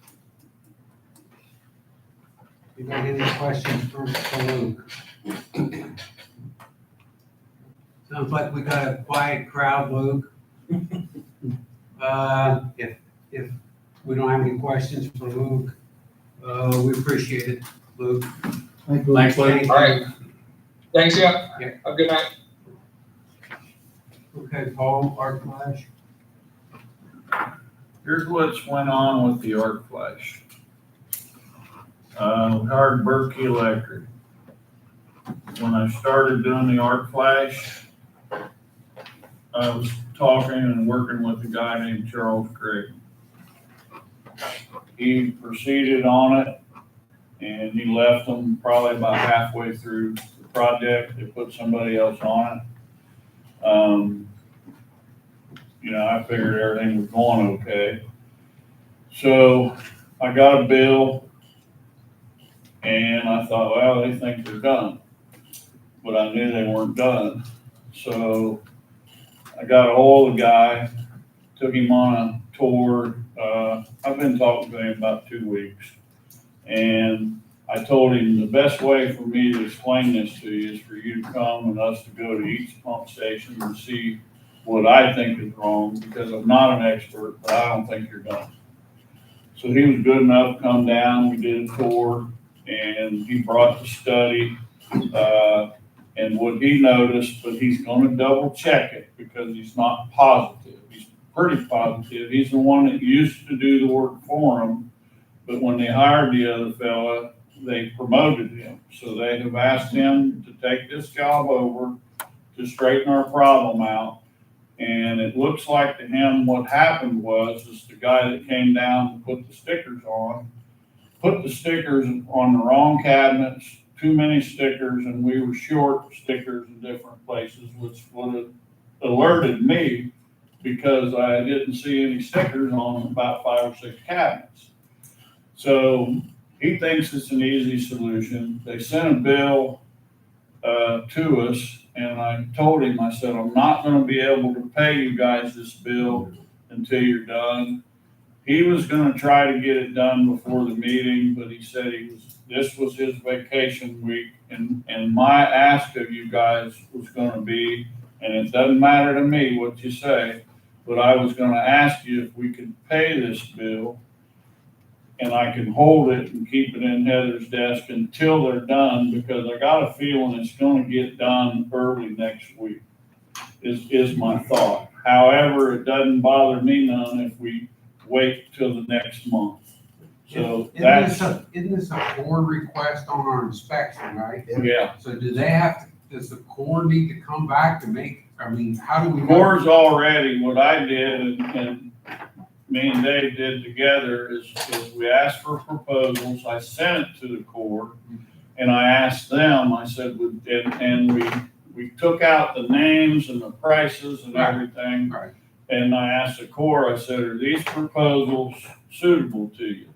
You got any questions for Luke? Sounds like we got a quiet crowd, Luke. If we don't have any questions for Luke, we appreciate it, Luke. Thank you. Thanks, Luke. All right. Thanks, yeah. Have a good night. Okay, Paul, Art Flash. Here's what's went on with the arc flash. We hired Berkey Electric. When I started doing the arc flash, I was talking and working with a guy named Charles Craig. He proceeded on it and he left them probably about halfway through the project. They put somebody else on it. I figured everything was going okay. So I got a bill and I thought, well, they think they're done, but I knew they weren't done. So I got a hold of the guy, took him on a tour. I've been talking to him about 2 weeks, and I told him the best way for me to explain this to you is for you to come and us to go to each pump station and see what I think is wrong, because I'm not an expert, but I don't think you're done. So he was good enough to come down, we did a tour, and he brought the study, and what he noticed, but he's gonna double check it because he's not positive. He's pretty positive. He's the one that used to do the work for him, but when they hired the other fella, they promoted him. So they have asked him to take this job over to straighten our problem out. And it looks like to him what happened was the guy that came down and put the stickers on, put the stickers on the wrong cabinets, too many stickers, and we were short stickers in different places, which would have alerted me because I didn't see any stickers on about 5 or 6 cabinets. So he thinks it's an easy solution. They sent a bill to us, and I told him, I said, I'm not going to be able to pay you guys this bill until you're done. He was going to try to get it done before the meeting, but he said this was his vacation week, and my ask of you guys was going to be, and it doesn't matter to me what you say, but I was going to ask you if we could pay this bill, and I can hold it and keep it in Heather's desk until they're done, because I got a feeling it's going to get done early next week, is my thought. However, it doesn't bother me none if we wait till the next month. So that's, Isn't this a Corps request on our inspection, right? yeah. So does the Corps need to come back to make, how do we? Corps already, what I did and me and Dave did together is we asked for proposals. I sent it to the Corps and I asked them, I said, and we took out the names and the prices and everything. Right. And I asked the Corps, I said, are these proposals suitable to you?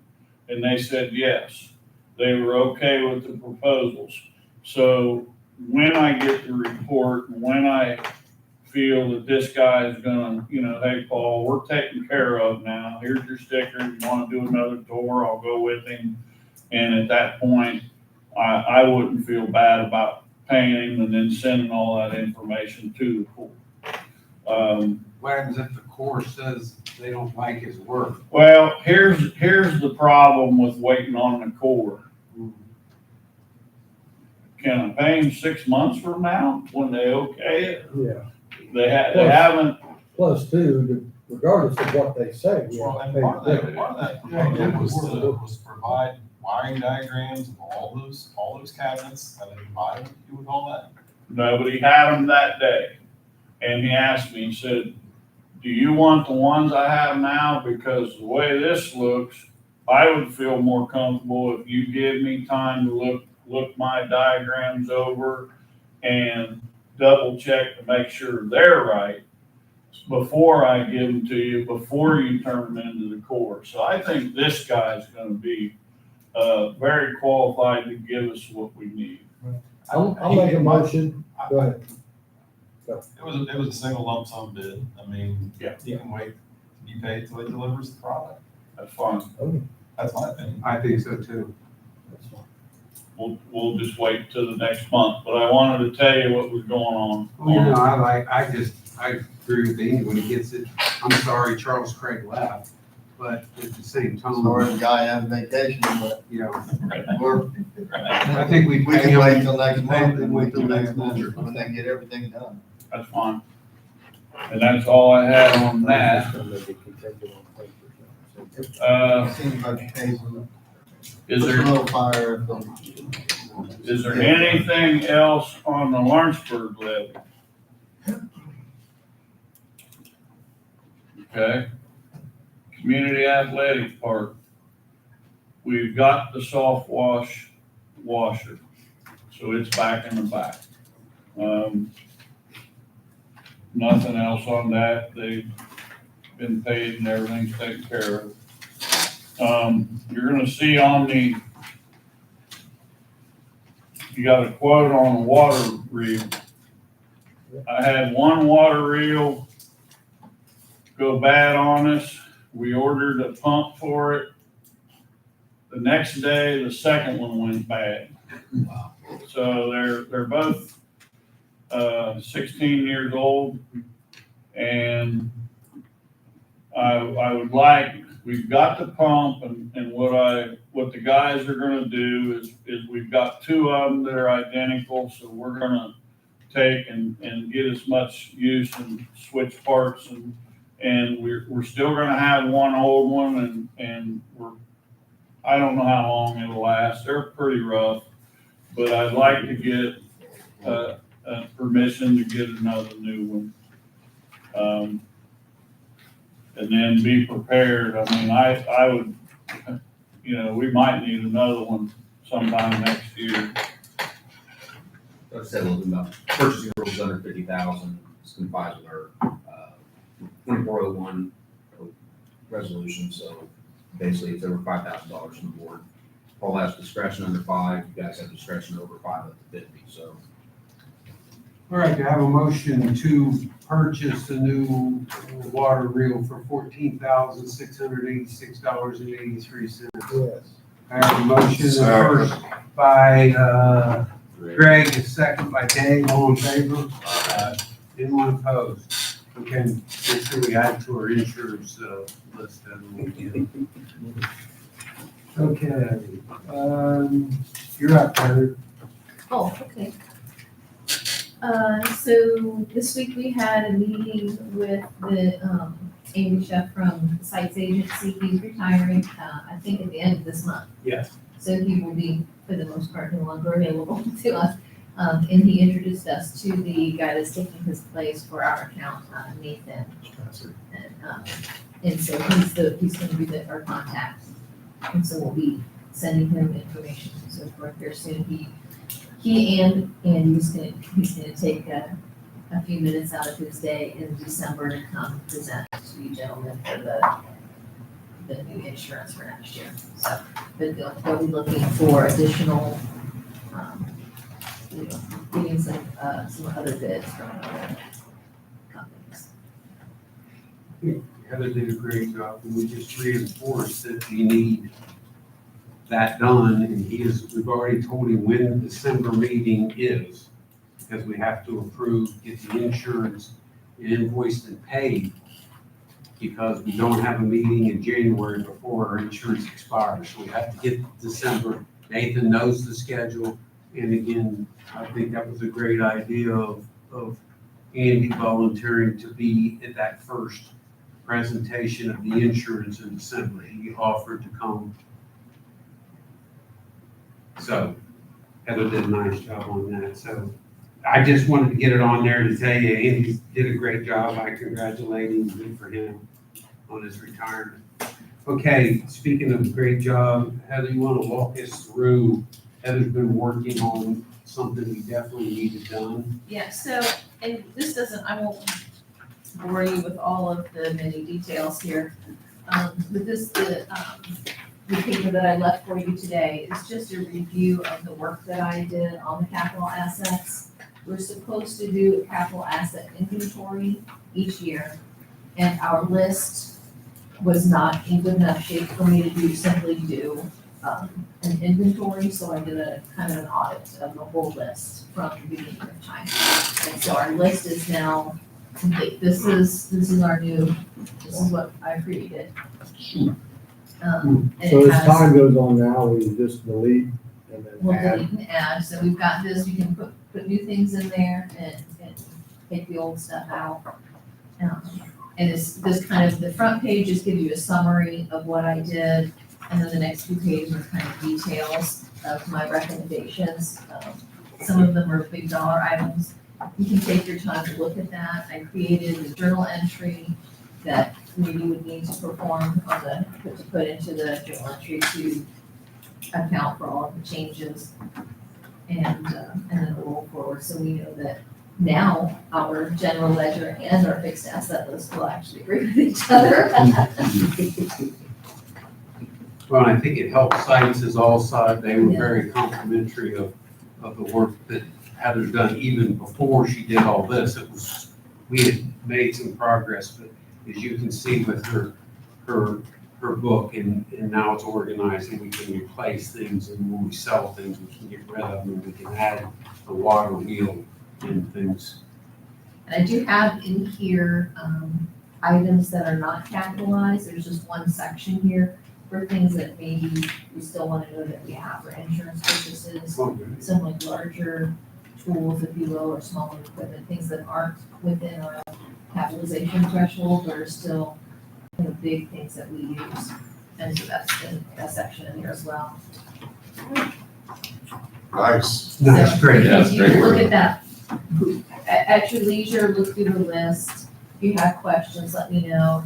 And they said, yes, they were okay with the proposals. So when I get the report and when I feel that this guy is gonna, hey, Paul, we're taken care of now. Here's your sticker. You wanna do another tour, I'll go with him. And at that point, I wouldn't feel bad about paying him and then sending all that information to the Corps. What happens if the Corps says they don't like his work? Well, here's the problem with waiting on the Corps. Can I pay him 6 months from now when they okay it? Yeah. They haven't. Plus too, regardless of what they say, we Well, have and to part pay of the that was to provide wiring diagrams of all those cabinets, and then buy them, you would call that? No, but he had them that day. And he asked me, he said, do you want the ones I have now? Because the way this looks, I would feel more comfortable if you give me time to look my diagrams over and double check to make sure they're right before I give them to you, before you turn them into the core. So I think this guy's gonna be, very qualified to give us what we need. I'll make a motion. Go ahead. It was a single lump sum bid. I mean, Yeah. you can wait, you pay till it delivers the product. That's fine. That's my opinion. I think so too. We'll just wait till the next month, but I wanted to tell you what was going on. Well, you know, I agree with Andy when he gets it. I'm sorry Charles Craig left, but at the same time. Sorry, the guy on vacation, but You know, we're, I think we we pay can him. wait till next month and Wait wait till till next next month month. when they get everything done. That's fine. And that's all I had on that. Seems like it pays a Is puts a there, little fire. is there anything else on the Lawrenceburg levy? Okay. Community Athletic Park. We've got the soft wash washer, so it's back in the back. Nothing else on that. They've been paid and everything's taken care of. You're gonna see on the, you got a quote on the water reel. I had one water reel go bad on us. We ordered a pump for it. The next day, the second one went bad. Wow. So they're both 16 years old, and I would like, we've got the pump, and what the guys are gonna do is we've got two of them that are identical, so we're gonna take and get as much use and switch parts, and we're still gonna have one old one, and I don't know how long it'll last. They're pretty rough, but I'd like to get permission to get another new one. And then be prepared. I mean, I would, we might need another one sometime next year. I said a little bit about purchasing rules under 50,000, this complies with our 2401 resolution, so basically it's over $5,000 on the board. Paul has discretion under 5, you guys have discretion over 5 up to 50, so. All right, do I have a motion to purchase a new water reel for $14,686.83? Yes. I have a motion, the Second. first by Greg, the second by Dave, all in favor? Anyone opposed? Okay, make sure we add to our insurance list then we can. Okay, you're up, Heather. Oh, okay. So this week we had a meeting with the, Amy Chef from Sites Agency. He's retiring, I think at the end of this month. Yes. So he will be, for the most part, no longer available to us. And he introduced us to the guy that's taking his place for our account, Nathan. And so he's gonna be our contact. And so we'll be sending him information and so forth here soon. He and he's gonna take a few minutes out of his day in December to come present to you gentlemen for the new insurance for next year. So, but they'll be looking for additional, getting some other bids from other companies. Heather did a great job, and we just reinforced that we need that done, and we've already told him when the December meeting is, because we have to approve, get the insurance invoiced and paid, because we don't have a meeting in January before our insurance expires, so we have to get December. Nathan knows the schedule, and again, I think that was a great idea of Andy volunteering to be at that first presentation of the insurance in December. He offered to come So Heather did a nice job on that. So I just wanted to get it on there to tell you, Andy did a great job. I congratulate him, good for him on his retirement. Okay, speaking of great job, Heather, you want to walk us through, Heather's been working on something we definitely needed done. Yeah, so, and this doesn't, I won't bore you with all of the many details here. But this, the paper that I left for you today is just a review of the work that I did on the capital assets. We're supposed to do a capital asset inventory each year, and our list was not in good enough shape for me to simply do an inventory, so I did a kind of an audit of the whole list from the beginning of time. And so our list is now complete. This is our new, this is what I created. And So it as has, time goes on now, we just delete and then we'll add. delete and add, so we've got this, you can put new things in there and take the old stuff out. And it's this kind of, the front page just gives you a summary of what I did, and then the next few pages are kind of details of my recommendations. Some of them are big dollar items. You can take your time to look at that. I created a journal entry that we would need to perform on the, to put into the journal entry to account for all of the changes and then roll forward, so we know that now our general ledger and our fixed asset list will actually agree with each other. Well, I think it helped sites as all sides, they were very complimentary of the work that Heather's done even before she did all this. It was, we had made some progress, but as you can see with her book and now it's organized and we can replace things, and when we sell things, we can get rid of them, and we can add the water wheel and things. And I do have in here, items that are not capitalized. There's just one section here for things that maybe we still want to know that we have for insurance purposes. Some like larger tools, if you will, or smaller equipment, things that aren't within our capitalization threshold, but are still, you know, big things that we use. And so that's in that section in here as well. Nice. Nice, So, great. if you look at that, at your leisure, look through the list. If you have questions, let me know,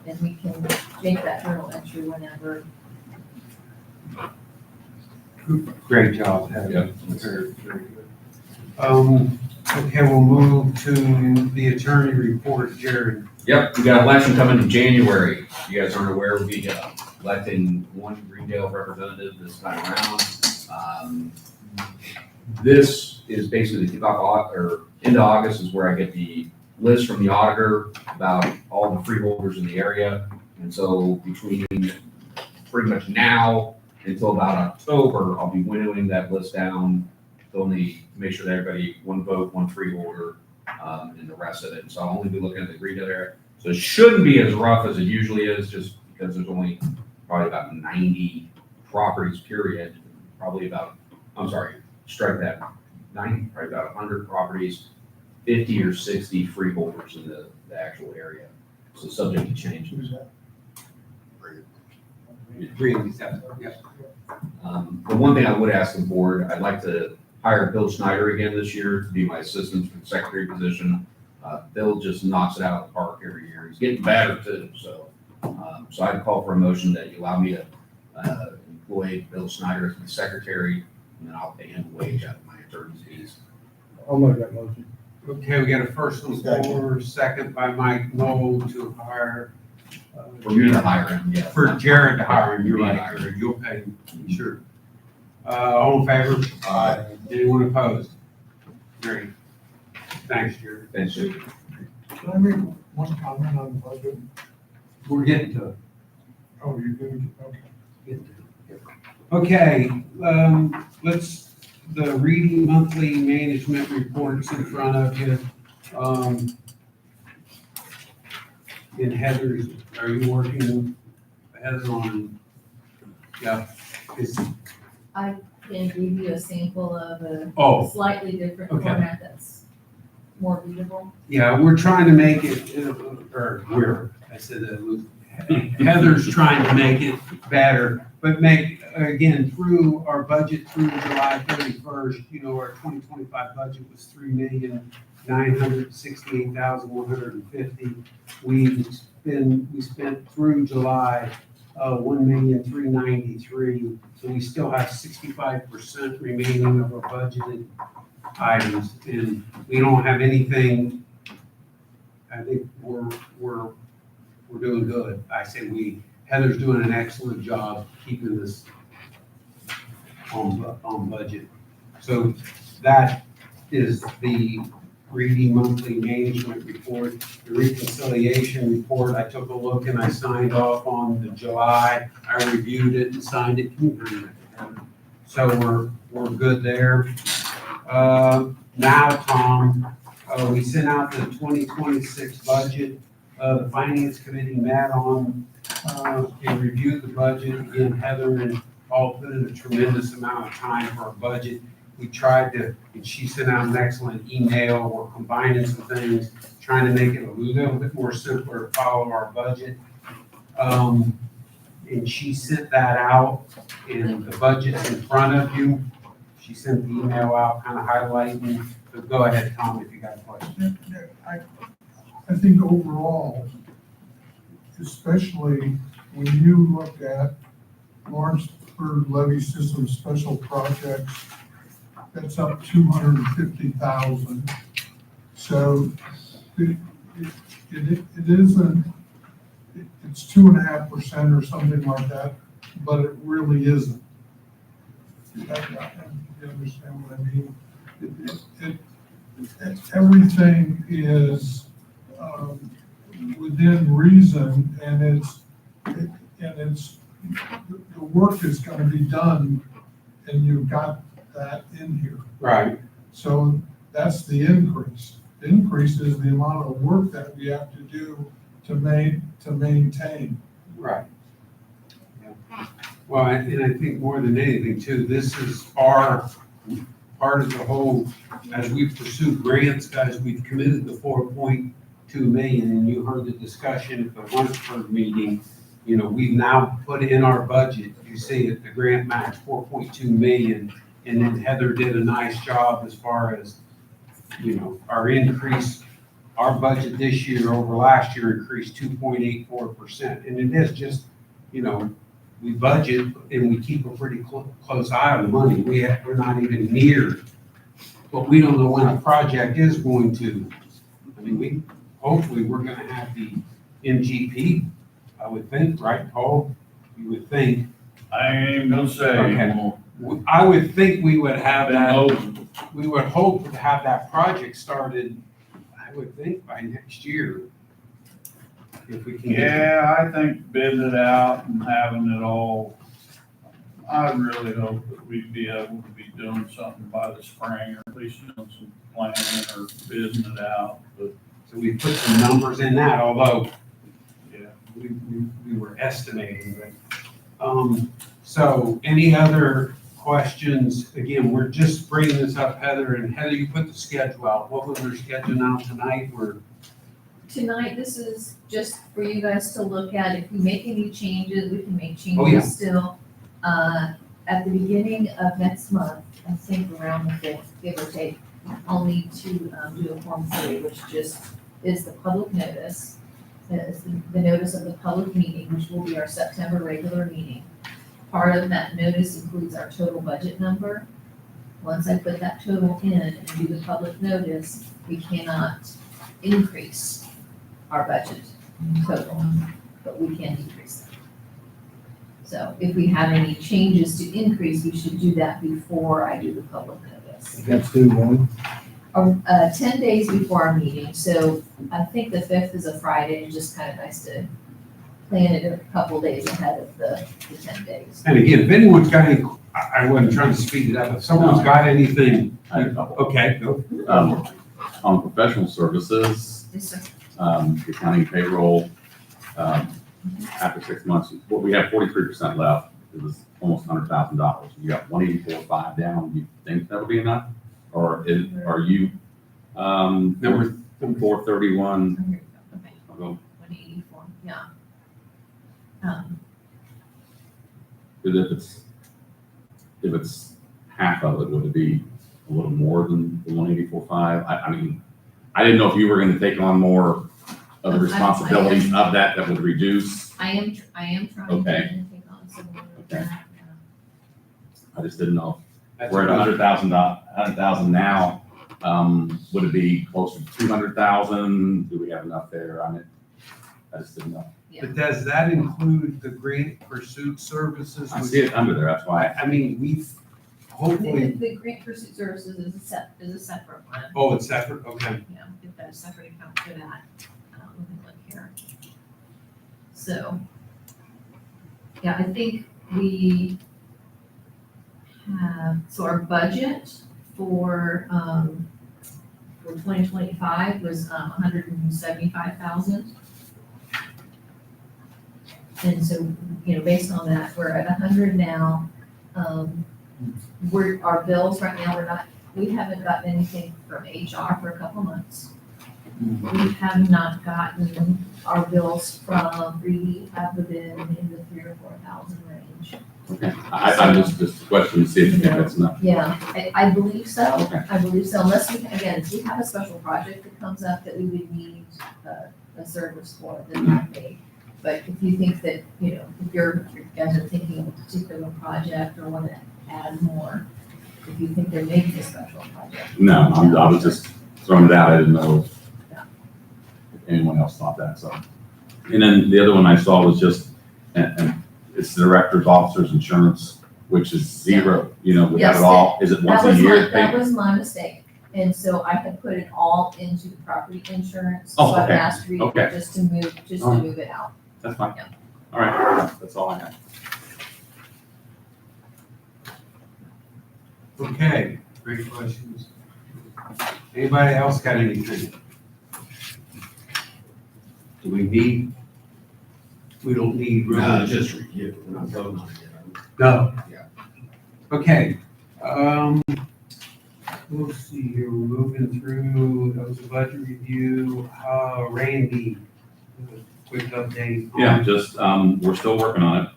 and we can make that journal entry whenever. Great job, Heather. Very, very good. Okay, we'll move to the attorney report, Jared. Yep, we got election coming in January. If you guys aren't aware, we'll be electing one Greendale representative this time around. This is basically the kickoff, or into August is where I get the list from the auditor about all the freeholders in the area. And so between pretty much now until about October, I'll be winnowing that list down to only make sure that everybody, one vote, one freeholder, and the rest of it. So I'll only be looking at the Greendale area. So it shouldn't be as rough as it usually is, just because there's only probably about 90 properties, period. Probably about, I'm sorry, strike that, 90, probably about 100 properties, 50 or 60 freeholders in the actual area. So subject to change. Green, yeah. The one thing I would ask the board, I'd like to hire Bill Schneider again this year to be my assistant for the secretary position. Bill just knocks it out of the park every year. He's getting better too. So I'd call for a motion that you allow me to employ Bill Schneider as my secretary, and then I'll pay him a wage out of my attorney's fees. I'll make that motion. Okay, we got a first on the floor, second by Mike Knoll to hire. For me to hire him, yeah. For Jared to hire him, you're Me to right, hire Jared, you'll pay him, sure. All in favor? Aye. Anyone opposed? Great. Thanks, Jared. Thanks, Jim. Can I make one comment on the budget? We're getting to it. Oh, you're good, okay. Okay, let's, the reading monthly management reports in front of you. And Heather's, are you working, Heather, on, yeah, I can give you a sample of a Oh. slightly different Okay. format that's more readable. yeah, we're trying to make it, I said that, Heather's trying to make it better, but make again, through our budget through July 31st, our 2025 budget was $3,968,150. We spent through July, $1,393,000. So we still have 65% remaining of our budgeted items, and we don't have anything. I think we're doing good. I say we. Heather's doing an excellent job keeping this on budget. So that is the Reedy Monthly Management Report. The reconciliation report, I took a look and I signed off on the July. I reviewed it and signed it. So we're good there. Now, Tom, we sent out the 2026 budget. The Finance Committee met on and reviewed the budget. Again, Heather and Paul put in a tremendous amount of time for our budget. We tried to, and she sent out an excellent email. We're combining some things, trying to make it a little bit more simpler to follow our budget. And she sent that out, and the budget's in front of you. She sent the email out, kind of highlighting. So go ahead, Tom, if you got a question. I think overall, especially when you look at Lawrenceburg Levy System Special Projects, that's up 250,000. So it isn't, it's 2.5% or something like that, but it really isn't. You understand what I mean? Everything is within reason, and the work is going to be done, and you've got that in here. Right. So that's the increase. The increase is the amount of work that we have to do to maintain. Right. Yeah. Well, and I think more than anything too, this is our part of the whole, as we pursue grants, guys, we've committed the 4.2 million, and you heard the discussion at the Lawrenceburg meeting. We've now put in our budget, you see it, the grant match 4.2 million. And then Heather did a nice job as far as, our increase, our budget this year over last year increased 2.84%. And it is just, we budget and we keep a pretty close eye on the money. We're not even near, but we don't know when a project is going to. Hopefully we're going to have the MGP, I would think, right, Paul? You would think. I ain't even gonna say. Okay. I would think we would have that, we would hope to have that project started, I would think, by next year. If we can. Yeah, I think bidding it out and having it all, I really hope that we'd be able to be doing something by the spring, or at least doing some planning or bidding it out, but. So we put some numbers in that, although, Yeah. we were estimating, but, so any other questions? Again, we're just bringing this up, Heather, and Heather, you put the schedule out. What was our schedule now tonight? Tonight, this is just for you guys to look at. If we make any changes, we can make Oh, yeah. changes still. At the beginning of next month, I think around the 5th, give or take, I'll need to do a Form 3, which just is the public notice. It's the notice of the public meeting, which will be our September regular meeting. Part of that notice includes our total budget number. Once I put that total in and do the public notice, we cannot increase our budget total, but we can decrease it. So if we have any changes to increase, we should do that before I do the public notice. That's due when? 10 days before our meeting, so I think the 5th is a Friday, and just kind of nice to plan it a couple days ahead of the 10 days. And again, if anyone's got any, I wasn't trying to speed it up, if someone's got anything, okay, go. On professional services, Yes, sir. accounting, payroll, after 6 months, what we have 43% left. It was almost $100,000. You got 184.5 down. You think that'll be enough? Or are you, Number 431? Okay, I'll go. 184, yeah. Because if it's if it's half of it, would it be a little more than the 184.5? I mean, I didn't know if you were gonna take on more of the responsibilities of that would reduce. I am trying Okay. to take on some more of Okay. that. I just didn't know. That's We're at a good- $100,000 now. Would it be closer to 200,000? Do we have enough there on it? I just didn't know. But does that include the grant pursuit services? I see it under there, that's why. I mean, we've hopefully, The grant pursuit services is a separate one. oh, it's separate, okay. Yeah, we've got a separate account for that. We can look here. So, yeah, I think we have, so our budget for 2025 was 175,000. And so, you know, based on that, we're at 100 now. Our bills right now, we haven't gotten anything from HR for a couple months. We have not gotten our bills from Reedy, have been in the 3,000 or 4,000 range. Okay. I just a question to see if that's enough. Yeah, I believe so. Okay. I believe so, unless we, again, if we have a special project that comes up that we would need a service for, then that may. But if you think that, you know, if you guys are thinking of a particular project or want to add more, if you think there may be a special project. No, I was just throwing it out. I didn't know if anyone else thought that, so. And then the other one I saw was just, and it's the director's officer's insurance, which is zero, you know, we have it all. Is it once a year? That was my mistake. And so I had put it all into the property insurance. Oh, So I've okay. asked Reedy Okay. just to move it out. That's fine. Yeah. All right, that's all I have. Okay, great questions. Anybody else got anything? Do we need? We don't need. No, just review, we're not voting on it yet. No. Yeah. Okay, we'll see here, we're moving through, that was a budget review, Randy, a quick update. Yeah, just, we're still working on it.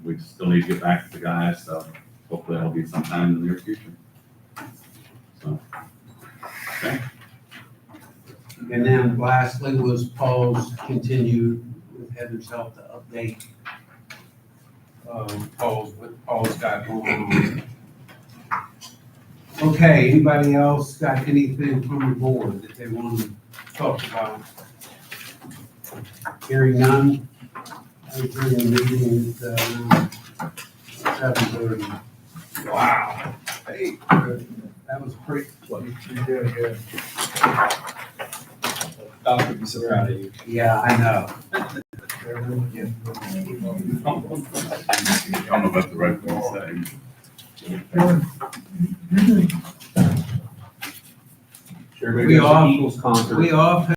We still need to get back to the guys, so hopefully that'll be sometime in the near future. So, okay. And then lastly was Paul's continued with Heather's help to update what Paul's got going on. Okay, anybody else got anything from the board that they want to talk about? Hearing none, I adjourn the meeting at 7:30. Wow. Hey, that was pretty. Good. Doc would be so proud of you. Yeah, I know. I don't know if that's the right thing to say. Everybody We goes to all- Eagles concert. We all